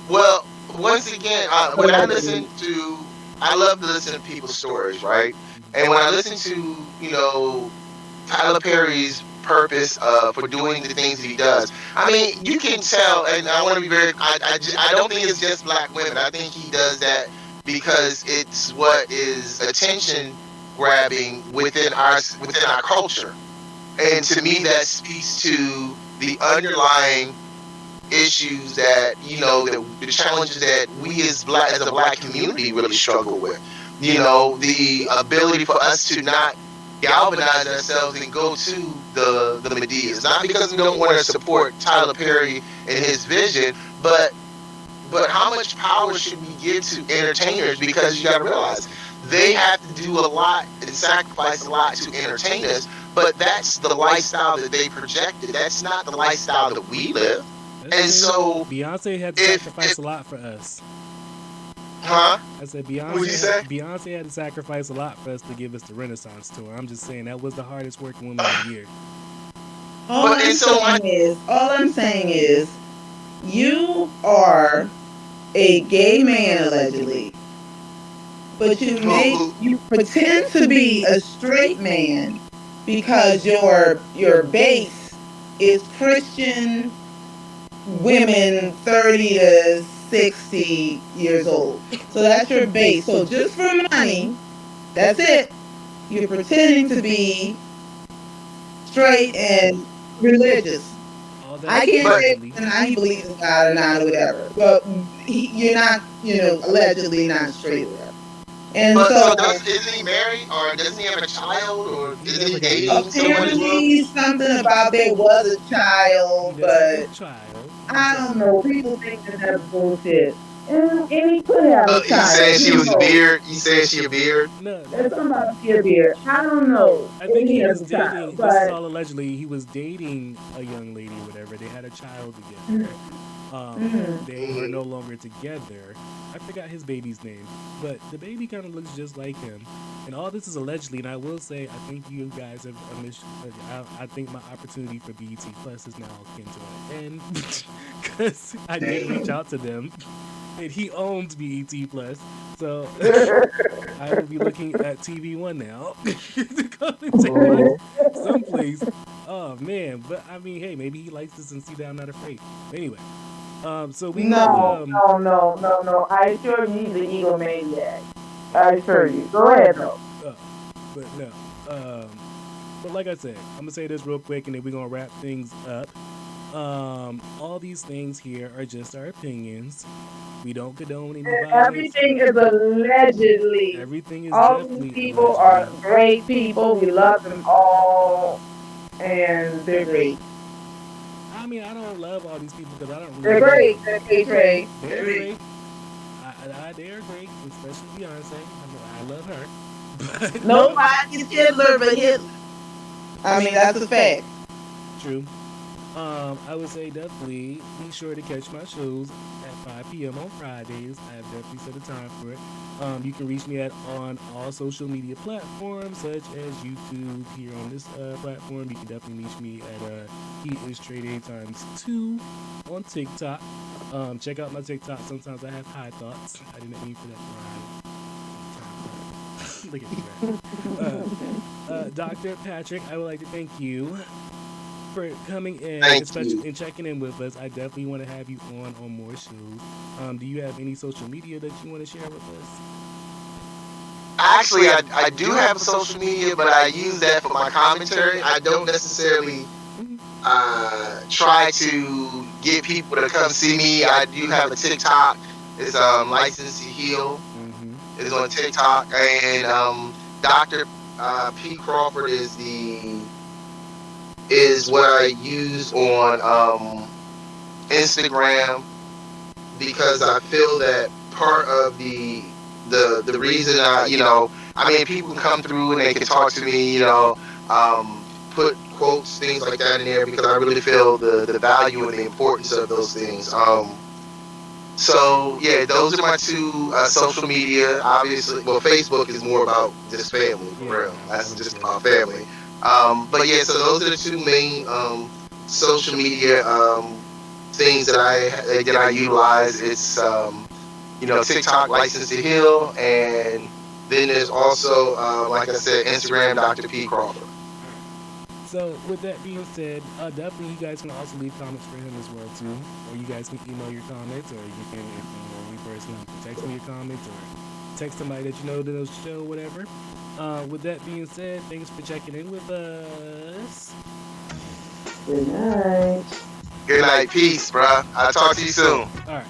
Well, once again, when I listen to, I love to listen to people's stories, right? And when I listen to, Tyler Perry's purpose for doing the things that he does, I mean, you can tell, and I want to be very, I don't think it's just black women. I think he does that because it's what is attention grabbing within our culture. And to me, that speaks to the underlying issues that the challenges that we as a black community really struggle with. The ability for us to not galvanize ourselves and go to the Medias, not because we don't want to support Tyler Perry and his vision, but how much power should we give to entertainers? Because you got to realize they have to do a lot and sacrifice a lot to entertain us, but that's the lifestyle that they projected. That's not the lifestyle that we live. That's And true. so Beyonce had to if sacrifice a lot for us. huh? I said What would you say? Beyonce had to sacrifice a lot for us to give us the Renaissance tour. I'm just saying that was the hardest working woman of the year. All I'm saying is, you are a gay man allegedly, but you pretend to be a straight man because your base is Christian women 30 to 60 years old. So that's your base. So just for money, that's it. You're pretending to be straight and religious. All that I can't say allegedly. whether or not he believes in God or not or whatever. But you're not, allegedly not straight or whatever. And But so so isn't he married or doesn't he have a child or He isn't never he got married. dating someone as well? apparently something about there was a He child, does have a but child. I don't know. People think that that's bullshit. And he could have a You child. saying she Who was a knows? beard? You saying she a beard? No, There's something about a beard. I don't know I if think he he has was a child, dating. This is but all allegedly. He was dating a young lady or whatever. They had a child together. mm, They are no longer together. I forgot his baby's name, but the baby kind of looks just like him. And all this is allegedly. And I will say, I think you guys have I think my opportunity for BET Plus is now came to an end because I did reach out to them, and he owns BET Plus, so I will be looking at TV One now to go and take a look someplace. Oh man, but I mean, hey, maybe he likes this and see that I'm not afraid. But anyway, so we gonna no. I assure you he's an egomaniac. I assure you. Go ahead though. uh, but no, but like I said, I'm gonna say this real quick, and then we're gonna wrap things up. All these things here are just our opinions. We don't condone any violence. Everything is allegedly. Everything is All these definitely people are allegedly. great people. We love them all, and they're great. I mean, I don't love all these people because I don't really They're know great. them. They're Trey. They're great. They are great, especially Beyonce. I love her. But Nobody's Hitler but Hitler. I mean, that's a fact. True. I would say definitely be sure to catch my shows at 5 p.m. on Fridays. I have definitely set a time for it. You can reach me at on all social media platforms such as YouTube. Here on this platform, you can definitely reach me at He is Trey times two on TikTok. Check out my TikTok. Sometimes I have high thoughts. I didn't mean for that to rhyme. Look at me, right? Dr. Patrick, I would like to thank you for coming in, Thank you. especially and checking in with us. I definitely want to have you on more shows. Do you have any social media that you want to share with us? Actually, I do have a social media, but I use that for my commentary. I don't necessarily Mhm. try to get people to come see me. I do have a TikTok. It's Licensed to Heal. Mhm. It's on TikTok, and Dr. P Crawford is what I use on Instagram, because I feel that part of the reason I mean, people can come through and they can talk to me, put quotes, things like that in there, because I really feel the value and the importance of those things. So yeah, those are my two social media. Obviously, well, Facebook is more about just family, for Yeah, real. That's just understood. about family. But yeah, so those are the two main social media things that I utilize. It's TikTok, License to Heal, and then there's also like I said, Instagram, Dr. P Crawford. All right. So with that being said, definitely you guys can also leave comments for him as well too, or you guys can email your comments, or you can, if you know me personally, you can text me your comments, or text somebody that you know to the show, whatever. With that being said, thanks for checking in with us. Good night. Good night, peace, bruh. I'll talk to you soon. All right.